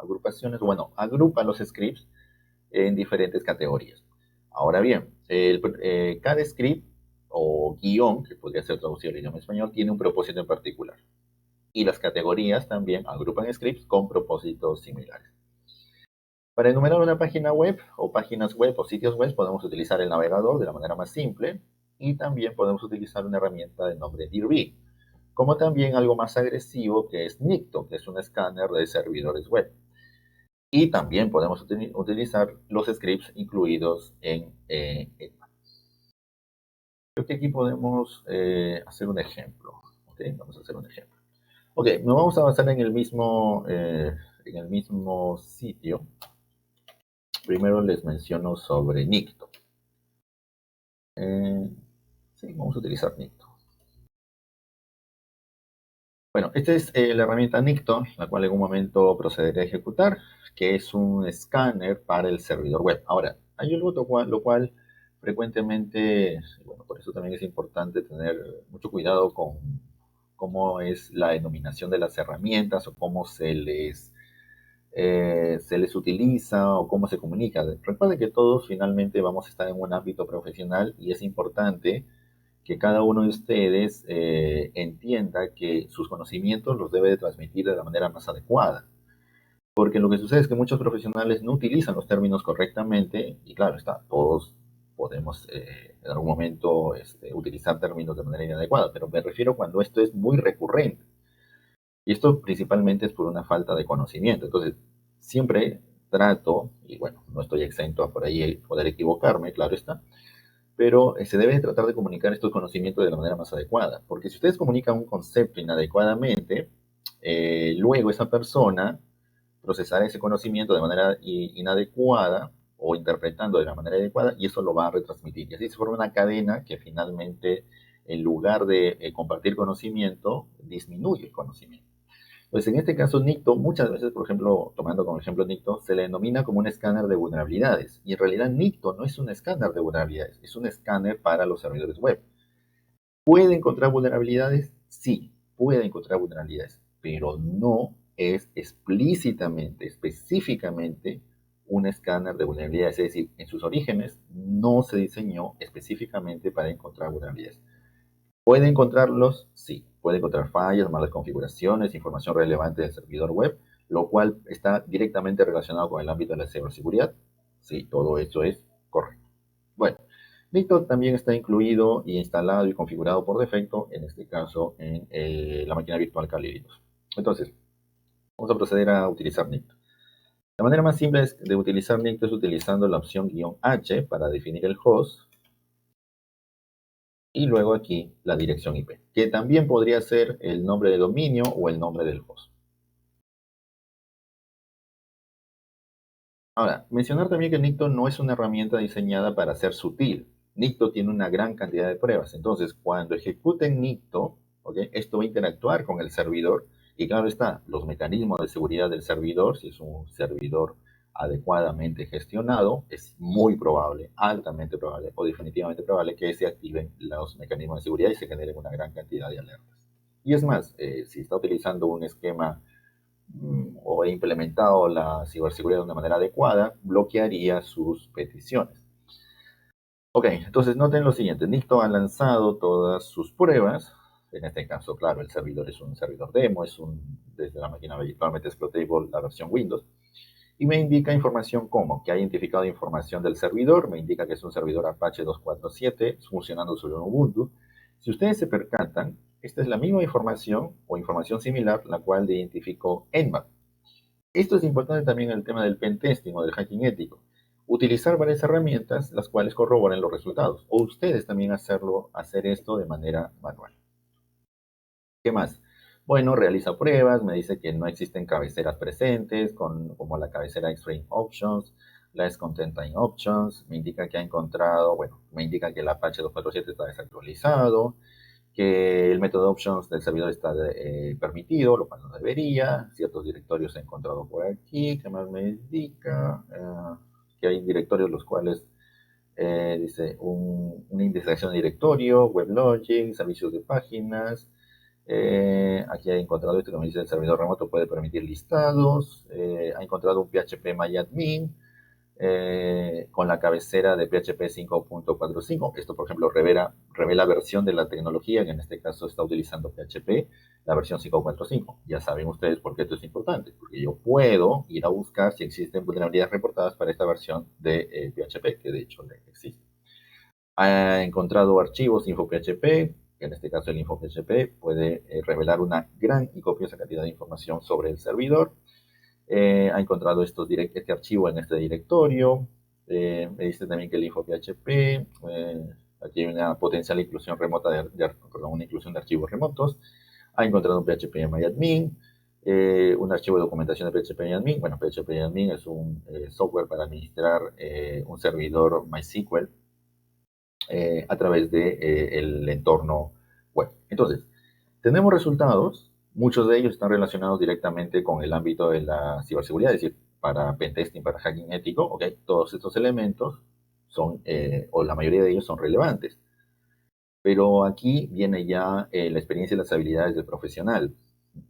agrupaciones. Bueno, agrupa los scripts en diferentes categorías. Ahora bien, cada script o guión, que podría ser traducido al idioma español, tiene un propósito en particular. Y las categorías también agrupan scripts con propósitos similares. Para enumerar una página web o páginas web o sitios web podemos utilizar el navegador de la manera más simple. y también podemos utilizar una herramienta de nombre DIRB, como también algo más agresivo que es Nikto, que es un escáner de servidores web. Y también podemos utilizar los scripts incluidos en ETMAN. Creo que aquí podemos hacer un ejemplo. ¿Okay? Vamos a hacer un ejemplo. Ok, nos vamos a basar en el mismo sitio. Primero les menciono sobre Nikto. Sí, vamos a utilizar Nikto. Bueno, esta es la herramienta Nikto, la cual en un momento procederé a ejecutar, que es un escáner para el servidor web. Ahora, hay algo lo cual frecuentemente, bueno, por eso también es importante tener mucho cuidado con cómo es la denominación de las herramientas o cómo se les utiliza o cómo se comunica. Recuerden que todos finalmente vamos a estar en un ámbito profesional y es importante que cada uno de ustedes entienda que sus conocimientos los debe de transmitir de la manera más adecuada. Porque lo que sucede es que muchos profesionales no utilizan los términos correctamente y claro está, todos podemos en algún momento utilizar términos de manera inadecuada, pero me refiero cuando esto es muy recurrente. Y esto principalmente es por una falta de conocimiento. Entonces, siempre trato, y bueno, no estoy exento a por ahí poder equivocarme, claro está, pero se debe tratar de comunicar estos conocimientos de la manera más adecuada, porque si ustedes comunican un concepto inadecuadamente, luego esa persona procesará ese conocimiento de manera inadecuada o interpretando de la manera adecuada y eso lo va a retransmitir. Y así se forma una cadena que finalmente, en lugar de compartir conocimiento, disminuye el conocimiento. Pues en este caso, Nikto, muchas veces, por ejemplo, tomando como ejemplo Nikto, se le denomina como un escáner de vulnerabilidades. Y en realidad Nikto no es un escáner de vulnerabilidades, es un escáner para los servidores web. ¿Puede encontrar vulnerabilidades? Sí, puede encontrar vulnerabilidades, pero no es explícitamente, específicamente un escáner de vulnerabilidades. Es decir, en sus orígenes no se diseñó específicamente para encontrar vulnerabilidades. ¿Puede encontrarlos? Sí. Puede encontrar fallas, malas configuraciones, información relevante del servidor web, lo cual está directamente relacionado con el ámbito de la ciberseguridad. Sí, todo eso es correcto. Bueno, Nikto también está incluido y instalado y configurado por defecto, en este caso, en la máquina virtual Kali Linux. Entonces, vamos a proceder a utilizar Nikto. La manera más simple de utilizar Nikto es utilizando la opción "-h" para definir el host y luego aquí la dirección IP, que también podría ser el nombre de dominio o el nombre del host. Ahora, mencionar también que Nikto no es una herramienta diseñada para ser sutil. Nikto tiene una gran cantidad de pruebas, entonces cuando ejecuten Nikto, ¿okay? Esto va a interactuar con el servidor y claro está, los mecanismos de seguridad del servidor, si es un servidor adecuadamente gestionado, es muy probable, altamente probable o definitivamente probable que se activen los mecanismos de seguridad y se generen una gran cantidad de alertas. Y es más, si está utilizando un esquema o he implementado la ciberseguridad de una manera adecuada, bloquearía sus peticiones. Ok, entonces noten lo siguiente, Nikto ha lanzado todas sus pruebas, en este caso, claro, el servidor es un servidor demo, desde la máquina virtualmente explotable la versión Windows, y me indica información como que ha identificado información del servidor, me indica que es un servidor Apache 247 funcionando sobre un Ubuntu. Si ustedes se percatan, esta es la misma información o información similar la cual identificó Nmap. Esto es importante también en el tema del pentesting o del hacking ético. Utilizar varias herramientas las cuales corroboren los resultados. O ustedes también hacer esto de manera manual. ¿Qué más? Bueno, realiza pruebas, me dice que no existen cabeceras presentes, como la cabecera Extreme Options, la Content Time Options, me indica que ha encontrado, bueno, me indica que el Apache 247 está desactualizado, que el método options del servidor está permitido, lo cual no debería. Ciertos directorios he encontrado por aquí. ¿Qué más me indica? Que hay directorios los cuales dice una indexación de directorio, WebLogic, servicios de páginas. Aquí ha encontrado esto que me dice el servidor remoto puede permitir listados. Ha encontrado un PHP MyAdmin con la cabecera de PHP 5.45. Esto, por ejemplo, revela versión de la tecnología, que en este caso está utilizando PHP, la versión 5.45. Ya saben ustedes por qué esto es importante, porque yo puedo ir a buscar si existen vulnerabilidades reportadas para esta versión de PHP, que de hecho existe. Ha encontrado archivos InfoPHP, que en este caso el InfoPHP puede revelar una gran y copiosa cantidad de información sobre el servidor. Ha encontrado este archivo en este directorio. Me dice también que el InfoPHP, aquí hay una potencial inclusión remota una inclusión de archivos remotos. Ha encontrado un PHPMyAdmin, un archivo de documentación de PHPMyAdmin. Bueno, PHPMyAdmin es un software para administrar un servidor MySQL a través del entorno web. Entonces, tenemos resultados, muchos de ellos están relacionados directamente con el ámbito de la ciberseguridad, es decir, para pentesting, para hacking ético, ¿ok? Todos estos elementos son, o la mayoría de ellos son relevantes. Pero aquí viene ya la experiencia y las habilidades del profesional.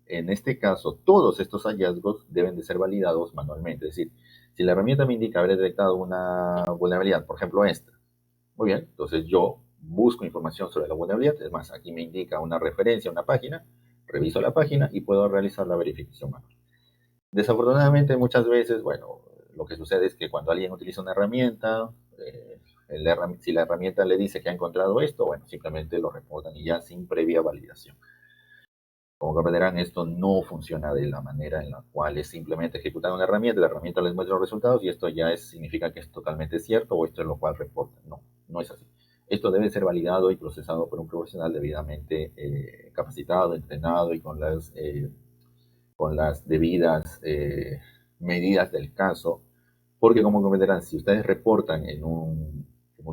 En este caso, todos estos hallazgos deben de ser validados manualmente. Es decir, si la herramienta me indica haber detectado una vulnerabilidad, por ejemplo esta, muy bien, entonces yo busco información sobre la vulnerabilidad, es más, aquí me indica una referencia a una página, reviso la página y puedo realizar la verificación manual. Desafortunadamente, muchas veces, bueno, lo que sucede es que cuando alguien utiliza una herramienta, si la herramienta le dice que ha encontrado esto, bueno, simplemente lo reportan y ya sin previa validación. Como comprenderán, esto no funciona de la manera en la cual es simplemente ejecutar una herramienta, la herramienta les muestra los resultados y esto ya significa que es totalmente cierto o esto es lo cual reporta. No, no es así. Esto debe ser validado y procesado por un profesional debidamente capacitado, entrenado y con las debidas medidas del caso, porque como comprenderán, si ustedes reportan en un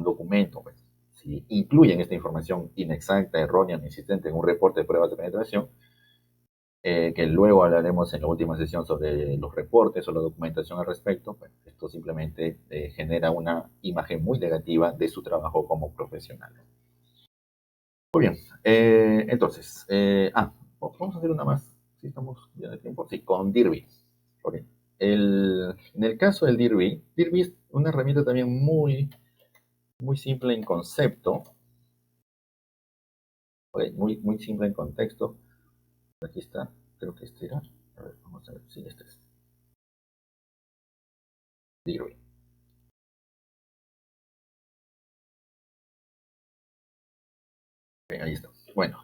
documento, pues, si incluyen esta información inexacta, errónea, inexistente en un reporte de pruebas de penetración, que luego hablaremos en la última sesión sobre los reportes o la documentación al respecto, pues, esto simplemente genera una imagen muy negativa de su trabajo como profesional. Muy bien, entonces, vamos a hacer una más, si estamos ya de tiempo, sí, con Dirby. Okay. En el caso del Dirby, Dirby es una herramienta también muy, muy simple en concepto, okay, muy, muy simple en contexto. Aquí está, creo que este era. A ver, vamos a ver, sí, este es Dirby. Okay, ahí está. Bueno,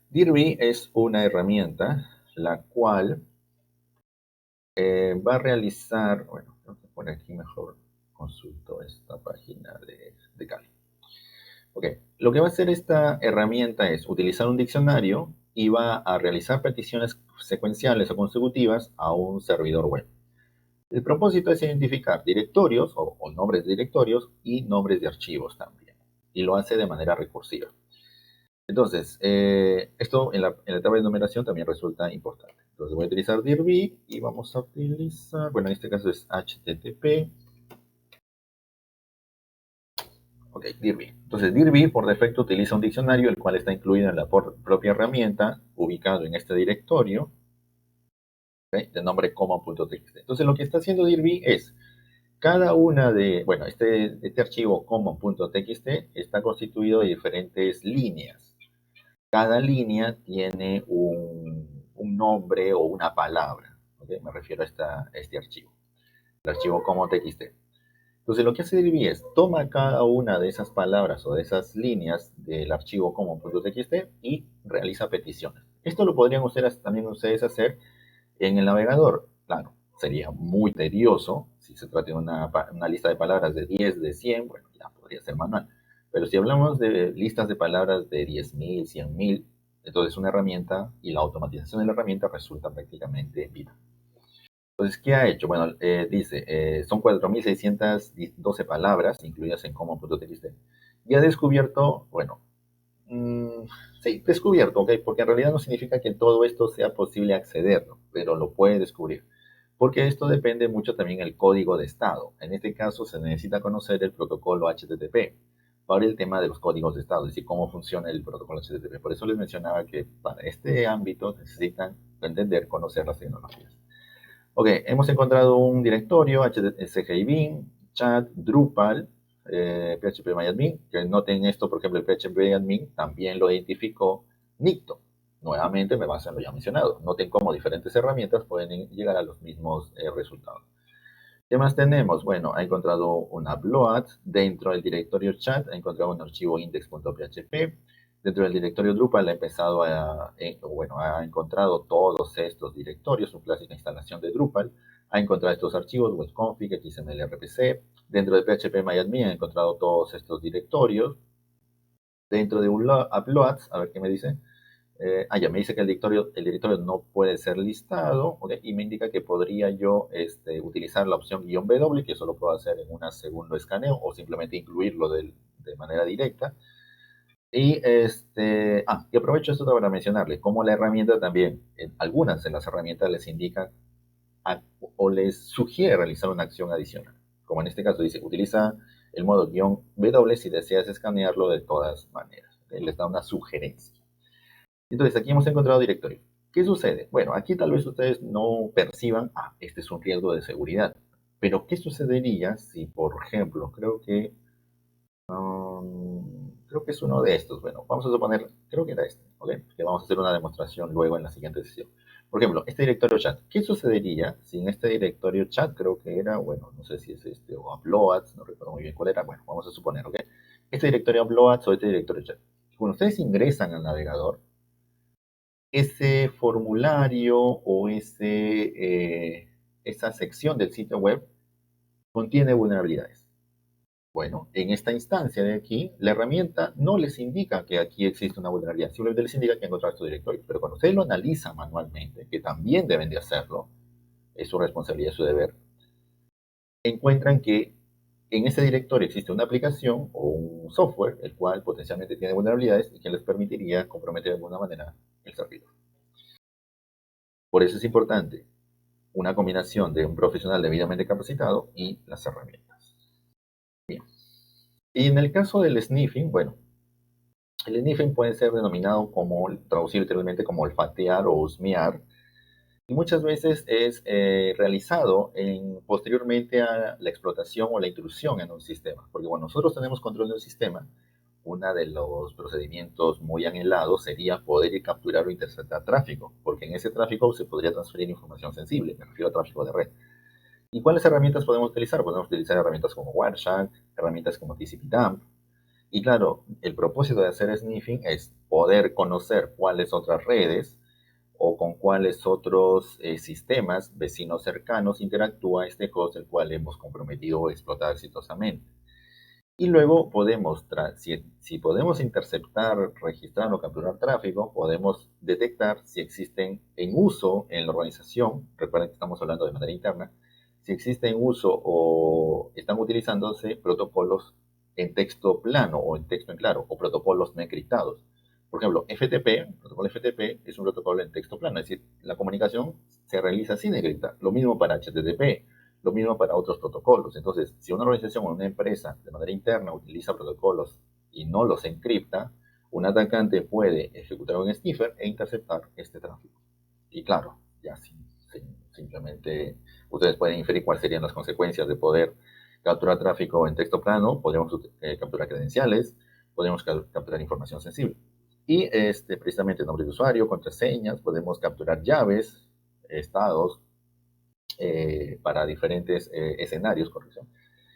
Dirby es una herramienta la cual va a realizar, bueno, creo que por aquí mejor consulto esta página de Cali. Ok, lo que va a hacer esta herramienta es utilizar un diccionario y va a realizar peticiones secuenciales o consecutivas a un servidor web. El propósito es identificar directorios o nombres de directorios y nombres de archivos también. Y lo hace de manera recursiva. Entonces, esto en la tabla de numeración también resulta importante. Entonces voy a utilizar dirb y vamos a utilizar, bueno, en este caso es http. Ok, dirb. Entonces, dirb por defecto utiliza un diccionario, el cual está incluido en la propia herramienta, ubicado en este directorio, ¿okay? De nombre common.txt. Entonces, lo que está haciendo dirb es, cada una de, bueno, este archivo common.txt está constituido de diferentes líneas. Cada línea tiene un nombre o una palabra, ¿okay? Me refiero a este archivo, el archivo common.txt. Entonces lo que hace Dirby es toma cada una de esas palabras o de esas líneas del archivo common.txt y realiza peticiones. Esto lo podrían también ustedes hacer en el navegador. Claro, sería muy tedioso si se trata de una lista de palabras de 10, de 100, bueno, ya podría ser manual. Pero si hablamos de listas de palabras de 10.000, 100.000, entonces una herramienta y la automatización de la herramienta resulta prácticamente vital. Entonces, ¿qué ha hecho? Bueno, dice, son 4.612 palabras incluidas en common.txt. Y ha descubierto, bueno, sí, descubierto, ¿ok? Porque en realidad no significa que todo esto sea posible accederlo, pero lo puede descubrir. Porque esto depende mucho también del código de estado. En este caso se necesita conocer el protocolo HTTP para el tema de los códigos de estado, es decir, cómo funciona el protocolo HTTP. Por eso les mencionaba que para este ámbito necesitan entender, conocer las tecnologías. Ok, hemos encontrado un directorio, CGIBin, chat, Drupal, PHPMyAdmin, que noten esto, por ejemplo, el PHPMyAdmin también lo identificó Nikto. Nuevamente me baso en lo ya mencionado. Noten cómo diferentes herramientas pueden llegar a los mismos resultados. ¿Qué más tenemos? Bueno, ha encontrado una upload. Dentro del directorio chat ha encontrado un archivo index.php. Dentro del directorio Drupal ha empezado bueno, ha encontrado todos estos directorios, una clásica instalación de Drupal. Ha encontrado estos archivos, webconfig, XML, RPC. Dentro de PHP ha encontrado todos estos directorios. Dentro de uploads, a ver qué me dice. Ya me dice que el directorio no puede ser listado, ¿ok? Y me indica que podría yo utilizar la opción "-w", que eso lo puedo hacer en un segundo escaneo o simplemente incluirlo de manera directa. Y aprovecho esto para mencionarle, como la herramienta también, algunas de las herramientas les indican o les sugiere realizar una acción adicional. Como en este caso dice, utiliza el modo "-w" si deseas escanearlo de todas maneras. ¿Ok? Les da una sugerencia. Entonces, aquí hemos encontrado directorio. ¿Qué sucede? Bueno, aquí tal vez ustedes no perciban, este es un riesgo de seguridad. Pero, ¿qué sucedería si, por ejemplo, creo que es uno de estos? Bueno, vamos a suponer, creo que era este, ¿ok? Que vamos a hacer una demostración luego en la siguiente sesión. Por ejemplo, este directorio chat. ¿Qué sucedería si en este directorio chat, creo que era, bueno, no sé si es este o uploads, no recuerdo muy bien cuál era, bueno, vamos a suponer, ¿ok? Este directorio uploads o este directorio chat. Cuando ustedes ingresan al navegador, ese formulario o esa sección del sitio web contiene vulnerabilidades. Bueno, en esta instancia de aquí, la herramienta no les indica que aquí existe una vulnerabilidad, simplemente les indica que encontraron tu directorio. Pero cuando ustedes lo analizan manualmente, que también deben de hacerlo, es su responsabilidad, es su deber, encuentran que en ese directorio existe una aplicación o un software, el cual potencialmente tiene vulnerabilidades y que les permitiría comprometer de alguna manera el servidor. Por eso es importante una combinación de un profesional debidamente capacitado y las herramientas. Bien. Y en el caso del sniffing, bueno, el sniffing puede ser denominado como, traducido literalmente como olfatear o husmear, y muchas veces es realizado posteriormente a la explotación o la intrusión en un sistema. Porque cuando nosotros tenemos control de un sistema, uno de los procedimientos muy anhelados sería poder capturar o interceptar tráfico, porque en ese tráfico se podría transferir información sensible, me refiero a tráfico de red. ¿Y cuáles herramientas podemos utilizar? Podemos utilizar herramientas como Wireshark, herramientas como TCP/dump. Y claro, el propósito de hacer sniffing es poder conocer cuáles otras redes o con cuáles otros sistemas vecinos cercanos interactúa este host el cual hemos comprometido o explotado exitosamente. Y luego podemos, si podemos interceptar, registrar o capturar tráfico, podemos detectar si existen en uso en la organización, recuerden que estamos hablando de manera interna, si existe en uso o están utilizándose protocolos en texto plano o en texto en claro, o protocolos no encriptados. Por ejemplo, FTP, el protocolo FTP es un protocolo en texto plano, es decir, la comunicación se realiza sin encriptar. Lo mismo para HTTP, lo mismo para otros protocolos. Entonces, si una organización o una empresa de manera interna utiliza protocolos y no los encripta, un atacante puede ejecutar un sniffer e interceptar este tráfico. Y claro, ya simplemente ustedes pueden inferir cuáles serían las consecuencias de poder capturar tráfico en texto plano. Podemos capturar credenciales, podemos capturar información sensible. Y precisamente nombre de usuario, contraseñas, podemos capturar llaves, estados, para diferentes escenarios, corrección.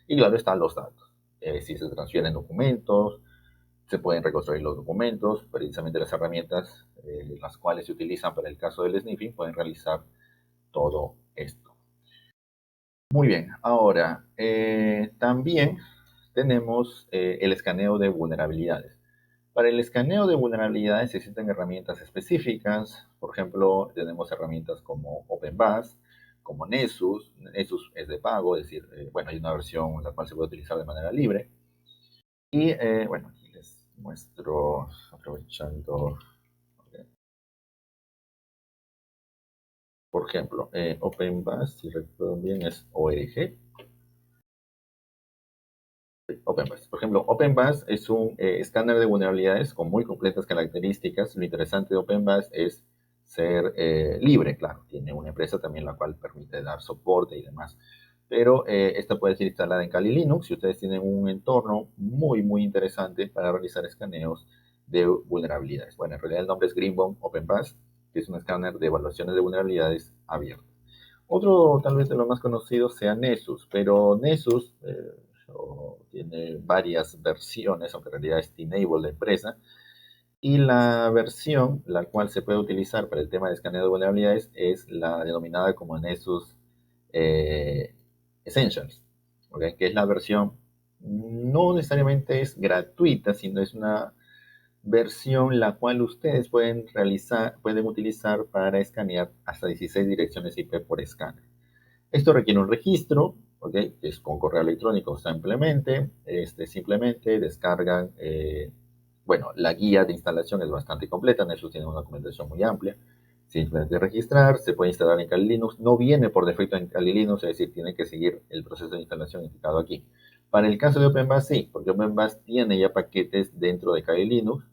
Y claro están los datos. Si se transfieren documentos, se pueden reconstruir los documentos, precisamente las herramientas las cuales se utilizan para el caso del sniffing pueden realizar todo esto. Muy bien, ahora también tenemos el escaneo de vulnerabilidades. Para el escaneo de vulnerabilidades existen herramientas específicas. Por ejemplo, tenemos herramientas como OpenBus, como Nessus. Nessus es de pago, es decir, bueno, hay una versión la cual se puede utilizar de manera libre. Y bueno, aquí les muestro, aprovechando, por ejemplo, OpenBus, si recuerdo bien, es ORG. OpenBus. Por ejemplo, OpenBus es un escáner de vulnerabilidades con muy completas características. Lo interesante de OpenBus es ser libre, claro. Tiene una empresa también la cual permite dar soporte y demás. Pero esta puede ser instalada en Kali Linux si ustedes tienen un entorno muy, muy interesante para realizar escaneos de vulnerabilidades. Bueno, en realidad el nombre es Greenbaum OpenBus, que es un escáner de evaluaciones de vulnerabilidades abierto. Otro, tal vez de los más conocidos, sea Nessus, pero Nessus tiene varias versiones, aunque en realidad es T-Enable la empresa, y la versión la cual se puede utilizar para el tema de escaneo de vulnerabilidades es la denominada como Nessus eh, Essentials, ¿ok? Que es la versión, no necesariamente es gratuita, sino es una versión la cual ustedes pueden utilizar para escanear hasta 16 direcciones IP por escáner. Esto requiere un registro, ¿ok? Que es con correo electrónico simplemente. Simplemente descargan, bueno, la guía de instalación es bastante completa, en eso tiene una documentación muy amplia. Simplemente registrar, se puede instalar en Kali Linux, no viene por defecto en Kali Linux, es decir, tiene que seguir el proceso de instalación indicado aquí. Para el caso de OpenBAS sí, porque OpenBAS tiene ya paquetes dentro de Kali Linux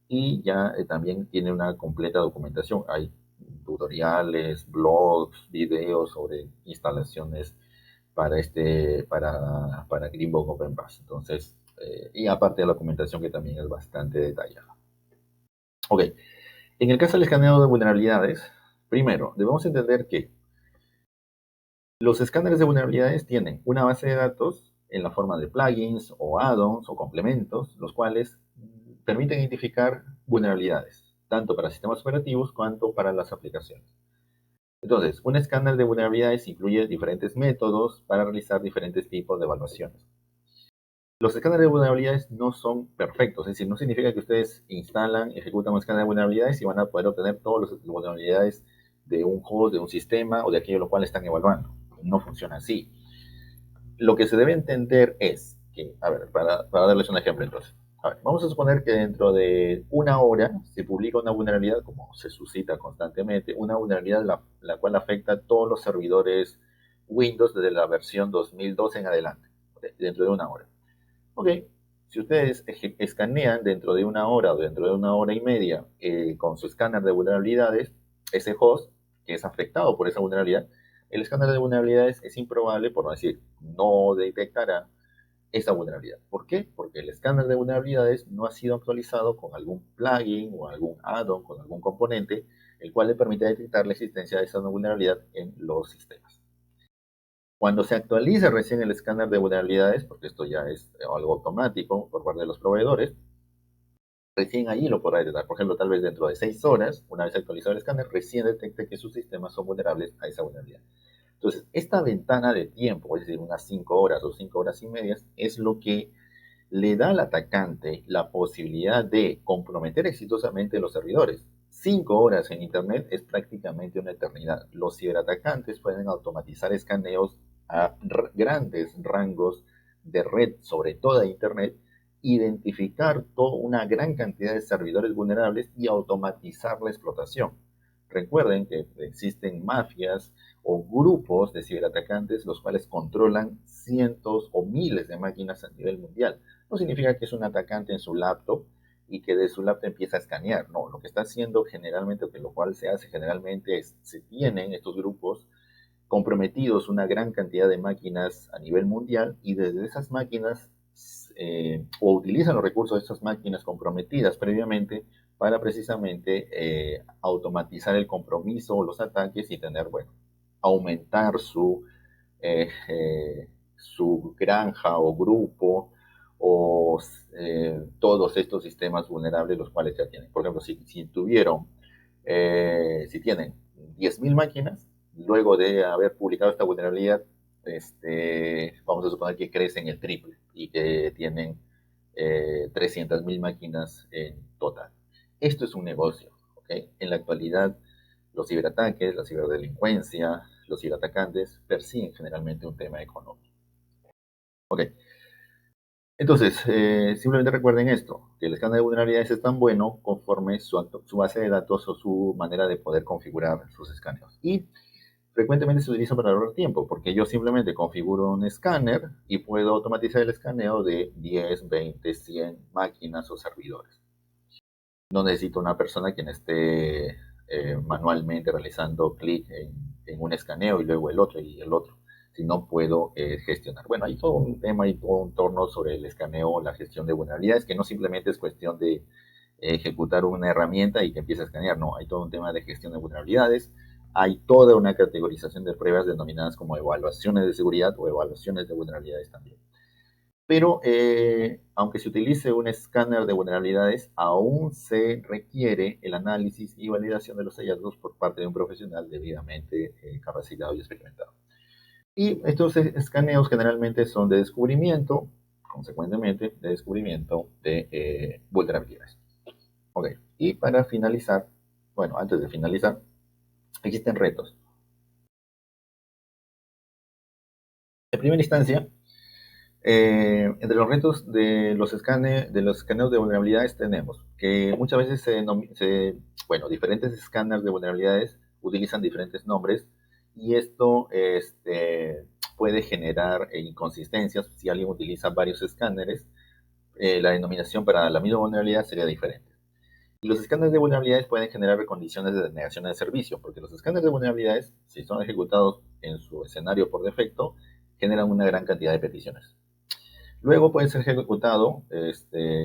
y ya también tiene una completa documentación. Hay tutoriales, blogs, videos sobre instalaciones para Greenbook OpenBAS. Entonces, y aparte de la documentación que también es bastante detallada. Ok, en el caso del escaneo de vulnerabilidades, primero, debemos entender que los escáneres de vulnerabilidades tienen una base de datos en la forma de plugins o add-ons o complementos, los cuales permiten identificar vulnerabilidades, tanto para sistemas operativos cuanto para las aplicaciones. Entonces, un escáner de vulnerabilidades incluye diferentes métodos para realizar diferentes tipos de evaluaciones. Los escáneres de vulnerabilidades no son perfectos, es decir, no significa que ustedes instalan, ejecutan un escáner de vulnerabilidades y van a poder obtener todas las vulnerabilidades de un host, de un sistema o de aquello lo cual están evaluando. No funciona así. Lo que se debe entender es que, a ver, para darles un ejemplo entonces, a ver, vamos a suponer que dentro de una hora se publica una vulnerabilidad, como se suscita constantemente, una vulnerabilidad la cual afecta a todos los servidores Windows desde la versión 2012 en adelante, dentro de una hora. Ok, si ustedes escanean dentro de una hora o dentro de una hora y media con su escáner de vulnerabilidades, ese host que es afectado por esa vulnerabilidad, el escáner de vulnerabilidades es improbable, por no decir, no detectará esa vulnerabilidad. ¿Por qué? Porque el escáner de vulnerabilidades no ha sido actualizado con algún plugin o algún add-on, con algún componente, el cual le permite detectar la existencia de esa vulnerabilidad en los sistemas. Cuando se actualice recién el escáner de vulnerabilidades, porque esto ya es algo automático por parte de los proveedores, recién allí lo podrá detectar. Por ejemplo, tal vez dentro de 6 horas, una vez actualizado el escáner, recién detecte que sus sistemas son vulnerables a esa vulnerabilidad. Entonces, esta ventana de tiempo, es decir, unas 5 horas o 5 horas y medias, es lo que le da al atacante la posibilidad de comprometer exitosamente los servidores. 5 horas en Internet es prácticamente una eternidad. Los ciberatacantes pueden automatizar escaneos a grandes rangos de red sobre toda Internet, identificar toda una gran cantidad de servidores vulnerables y automatizar la explotación. Recuerden que existen mafias o grupos de ciberatacantes los cuales controlan cientos o miles de máquinas a nivel mundial. No significa que es un atacante en su laptop y que de su laptop empieza a escanear, no, lo que está haciendo generalmente, que lo cual se hace generalmente es, se tienen estos grupos comprometidos una gran cantidad de máquinas a nivel mundial y desde esas máquinas o utilizan los recursos de esas máquinas comprometidas previamente para precisamente automatizar el compromiso o los ataques y tener, bueno, aumentar eh, su granja o grupo o todos estos sistemas vulnerables los cuales ya tienen. Por ejemplo, si tienen 10.000 máquinas, luego de haber publicado esta vulnerabilidad, vamos a suponer que crecen el triple y que tienen 300.000 máquinas en total. Esto es un negocio, ¿ok? En la actualidad, los ciberataques, la ciberdelincuencia, los ciberatacantes persiguen generalmente un tema económico. Ok, entonces, simplemente recuerden esto, que el escáner de vulnerabilidades es tan bueno conforme su base de datos o su manera de poder configurar sus escáneres. Y frecuentemente se utiliza para ahorrar tiempo, porque yo simplemente configuro un escáner y puedo automatizar el escaneo de 10, 20, 100 máquinas o servidores. No necesito una persona quien esté manualmente realizando clic en un escaneo y luego el otro y el otro, si no puedo gestionar. Bueno, hay todo un tema y todo un torno sobre el escaneo, la gestión de vulnerabilidades, que no simplemente es cuestión de ejecutar una herramienta y que empiece a escanear, no, hay todo un tema de gestión de vulnerabilidades, hay toda una categorización de pruebas denominadas como evaluaciones de seguridad o evaluaciones de vulnerabilidades también. Pero aunque se utilice un escáner de vulnerabilidades, aún se requiere el análisis y validación de los hallazgos por parte de un profesional debidamente capacitado y experimentado. Y estos escaneos generalmente son de descubrimiento, consecuentemente, de descubrimiento de vulnerabilidades. Ok, y para finalizar, bueno, antes de finalizar, existen retos. En primera instancia, entre los retos de los escaneos de vulnerabilidades tenemos que muchas veces bueno, diferentes escáneres de vulnerabilidades utilizan diferentes nombres y esto puede generar inconsistencias. Si alguien utiliza varios escáneres, la denominación para la misma vulnerabilidad sería diferente. Y los escáneres de vulnerabilidades pueden generar condiciones de denegación de servicio, porque los escáneres de vulnerabilidades, si son ejecutados en su escenario por defecto, generan una gran cantidad de peticiones. Luego puede ser ejecutado,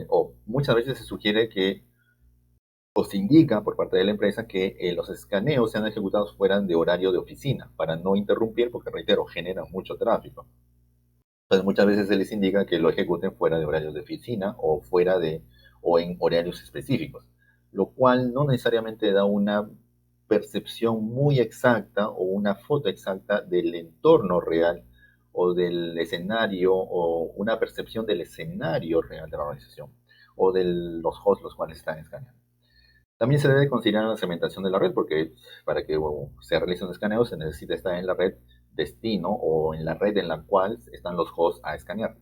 o muchas veces se sugiere que, o se indica por parte de la empresa que los escaneos sean ejecutados fuera de horario de oficina, para no interrumpir, porque reitero, generan mucho tráfico. Entonces muchas veces se les indica que lo ejecuten fuera de horarios de oficina o en horarios específicos, lo cual no necesariamente da una percepción muy exacta o una foto exacta del entorno real o del escenario o una percepción del escenario real de la organización o de los hosts los cuales están escaneando. También se debe considerar la segmentación de la red porque para que se realice un escaneo se necesita estar en la red destino o en la red en la cual están los hosts a escanear.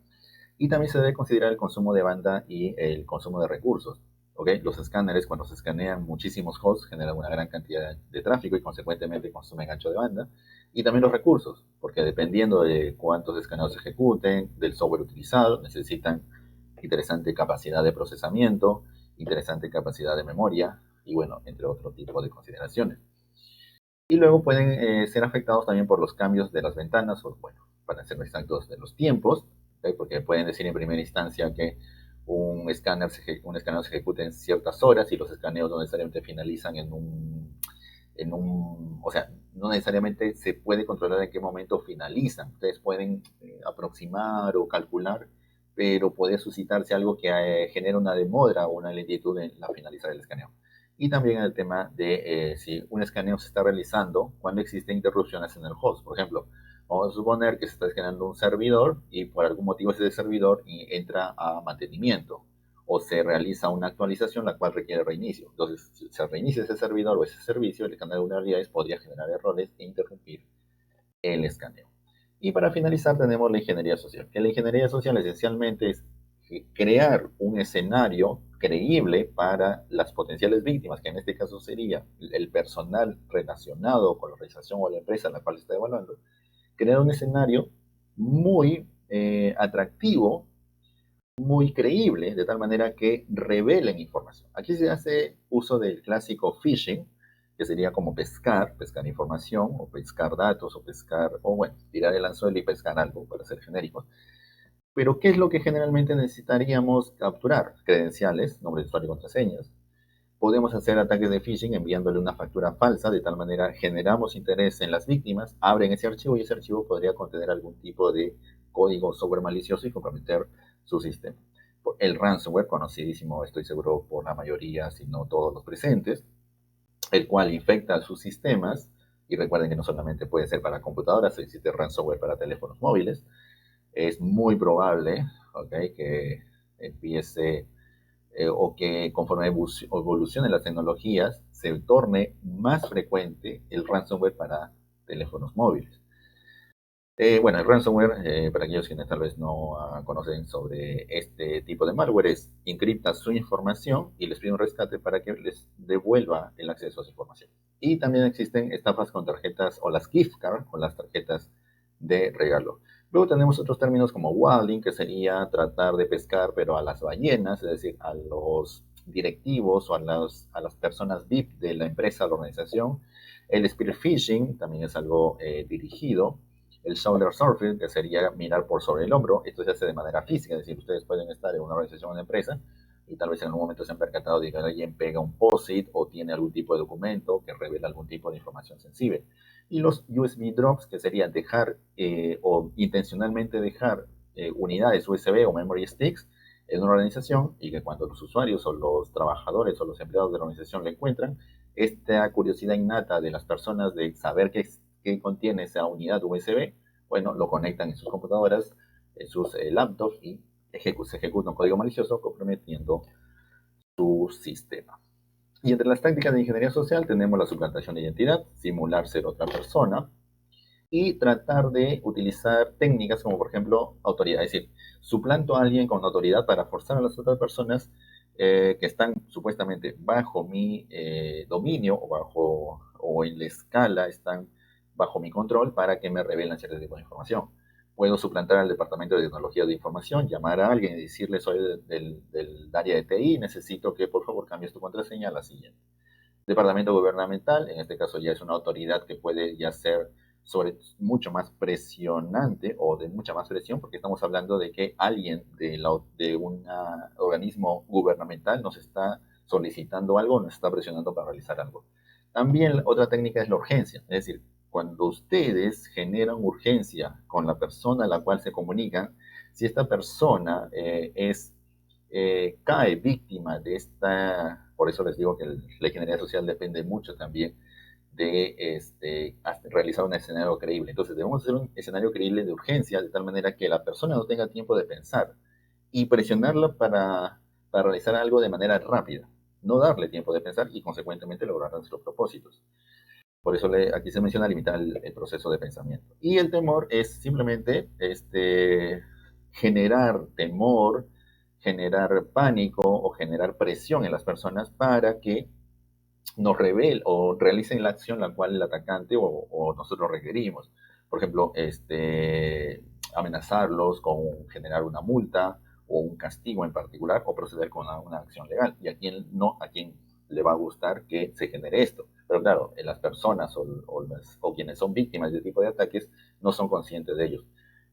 Y también se debe considerar el consumo de banda y el consumo de recursos. ¿Okay? Los escáneres, cuando se escanean muchísimos hosts, generan una gran cantidad de tráfico y consecuentemente consumen ancho de banda. Y también los recursos, porque dependiendo de cuántos escaneos se ejecuten, del software utilizado, necesitan interesante capacidad de procesamiento, interesante capacidad de memoria y bueno, entre otro tipo de consideraciones. Y luego pueden ser afectados también por los cambios de las ventanas, o bueno, para ser exactos, de los tiempos, ¿okay? Porque pueden decir en primera instancia que un escaneo se ejecuta en ciertas horas y los escaneos no necesariamente finalizan o sea, no necesariamente se puede controlar en qué momento finalizan. Ustedes pueden aproximar o calcular, pero puede suscitarse algo que genera una demora o una lentitud en la finalizar el escaneo. Y también el tema de si un escaneo se está realizando cuando existen interrupciones en el host. Por ejemplo, vamos a suponer que se está escaneando un servidor y por algún motivo ese servidor entra a mantenimiento o se realiza una actualización la cual requiere reinicio. Entonces, si se reinicia ese servidor o ese servicio, el escaneo de vulnerabilidades podría generar errores e interrumpir el escaneo. Y para finalizar tenemos la ingeniería social, que la ingeniería social esencialmente es crear un escenario creíble para las potenciales víctimas, que en este caso sería el personal relacionado con la organización o la empresa a la cual se está evaluando, crear un escenario muy atractivo, muy creíble, de tal manera que revelen información. Aquí se hace uso del clásico phishing, que sería como pescar información, o pescar datos, o bueno, tirar el anzuelo y pescar algo, para ser genéricos. Pero, ¿qué es lo que generalmente necesitaríamos capturar? Credenciales, nombre de usuario y contraseñas. Podemos hacer ataques de phishing enviándole una factura falsa, de tal manera generamos interés en las víctimas, abren ese archivo y ese archivo podría contener algún tipo de código o software malicioso y comprometer su sistema. El ransomware, conocidísimo, estoy seguro por la mayoría, si no todos los presentes, el cual infecta sus sistemas, y recuerden que no solamente puede ser para computadoras, existe ransomware para teléfonos móviles. Es muy probable, ¿okay?, que empiece o que conforme evolucionen las tecnologías se torne más frecuente el ransomware para teléfonos móviles. Bueno, el ransomware, para aquellos quienes tal vez no conocen sobre este tipo de malware, es encripta su información y les pide un rescate para que les devuelva el acceso a su información. Y también existen estafas con tarjetas o las gift cards, con las tarjetas de regalo. Luego tenemos otros términos como whaling, que sería tratar de pescar, pero a las ballenas, es decir, a los directivos o a las personas VIP de la empresa o la organización. El spear phishing también es algo dirigido. El shoulder surfing, que sería mirar por sobre el hombro. Esto se hace de manera física, es decir, ustedes pueden estar en una organización o una empresa, y tal vez en algún momento se han percatado de que alguien pega un POSIT o tiene algún tipo de documento que revela algún tipo de información sensible. Y los USB drops, que sería dejar o intencionalmente dejar unidades USB o memory sticks en una organización y que cuando los usuarios o los trabajadores o los empleados de la organización le encuentran, esta curiosidad innata de las personas de saber qué contiene esa unidad USB, bueno, lo conectan en sus computadoras, en sus laptops y se ejecuta un código malicioso comprometiendo su sistema. Y entre las tácticas de ingeniería social tenemos la suplantación de identidad, simular ser otra persona y tratar de utilizar técnicas como por ejemplo autoridad, es decir, suplanto a alguien con autoridad para forzar a las otras personas que están supuestamente bajo mi dominio o en la escala están bajo mi control para que me revelen cierto tipo de información. Puedo suplantar al departamento de tecnología de información, llamar a alguien y decirle soy del área de TI, necesito que por favor cambies tu contraseña a la siguiente. Departamento gubernamental, en este caso ya es una autoridad que puede ya ser sobre mucho más presionante o de mucha más presión, porque estamos hablando de que alguien de un organismo gubernamental nos está solicitando algo, nos está presionando para realizar algo. También otra técnica es la urgencia, es decir, cuando ustedes generan urgencia con la persona a la cual se comunican, si esta persona cae víctima de esta, por eso les digo que la ingeniería social depende mucho también de realizar un escenario creíble. Entonces debemos hacer un escenario creíble de urgencia de tal manera que la persona no tenga tiempo de pensar y presionarla para realizar algo de manera rápida, no darle tiempo de pensar y consecuentemente lograr nuestros propósitos. Por eso aquí se menciona limitar el proceso de pensamiento. Y el temor es simplemente generar temor, generar pánico o generar presión en las personas para que nos revelen o realicen la acción la cual el atacante o nosotros requerimos. Por ejemplo, amenazarlos con generar una multa o un castigo en particular o proceder con una acción legal. Y a quien le va a gustar que se genere esto. Pero claro, las personas o quienes son víctimas de este tipo de ataques no son conscientes de ellos.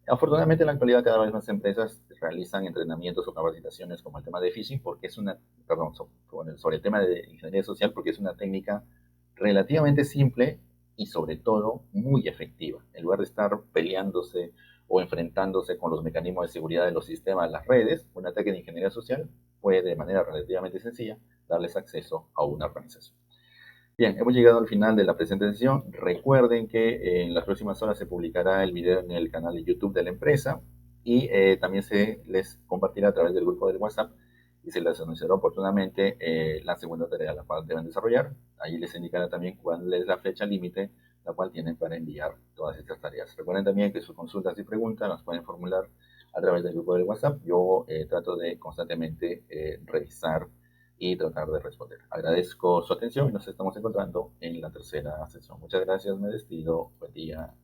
Afortunadamente, en la actualidad cada vez más empresas realizan entrenamientos o capacitaciones como el tema de phishing, porque es una, perdón, sobre el tema de ingeniería social, porque es una técnica relativamente simple y sobre todo muy efectiva. En lugar de estar peleándose o enfrentándose con los mecanismos de seguridad de los sistemas, las redes, un ataque de ingeniería social puede de manera relativamente sencilla darles acceso a una organización. Bien, hemos llegado al final de la presentación. Recuerden que en las próximas horas se publicará el video en el canal de YouTube de la empresa y también se les compartirá a través del grupo del WhatsApp y se les anunciará oportunamente la segunda tarea la cual deben desarrollar. Allí les indicará también cuál es la fecha límite la cual tienen para enviar todas estas tareas. Recuerden también que sus consultas y preguntas las pueden formular a través del grupo del WhatsApp. Yo trato de constantemente revisar y tratar de responder. Agradezco su atención y nos estamos encontrando en la tercera sesión. Muchas gracias, me despido. Buen día.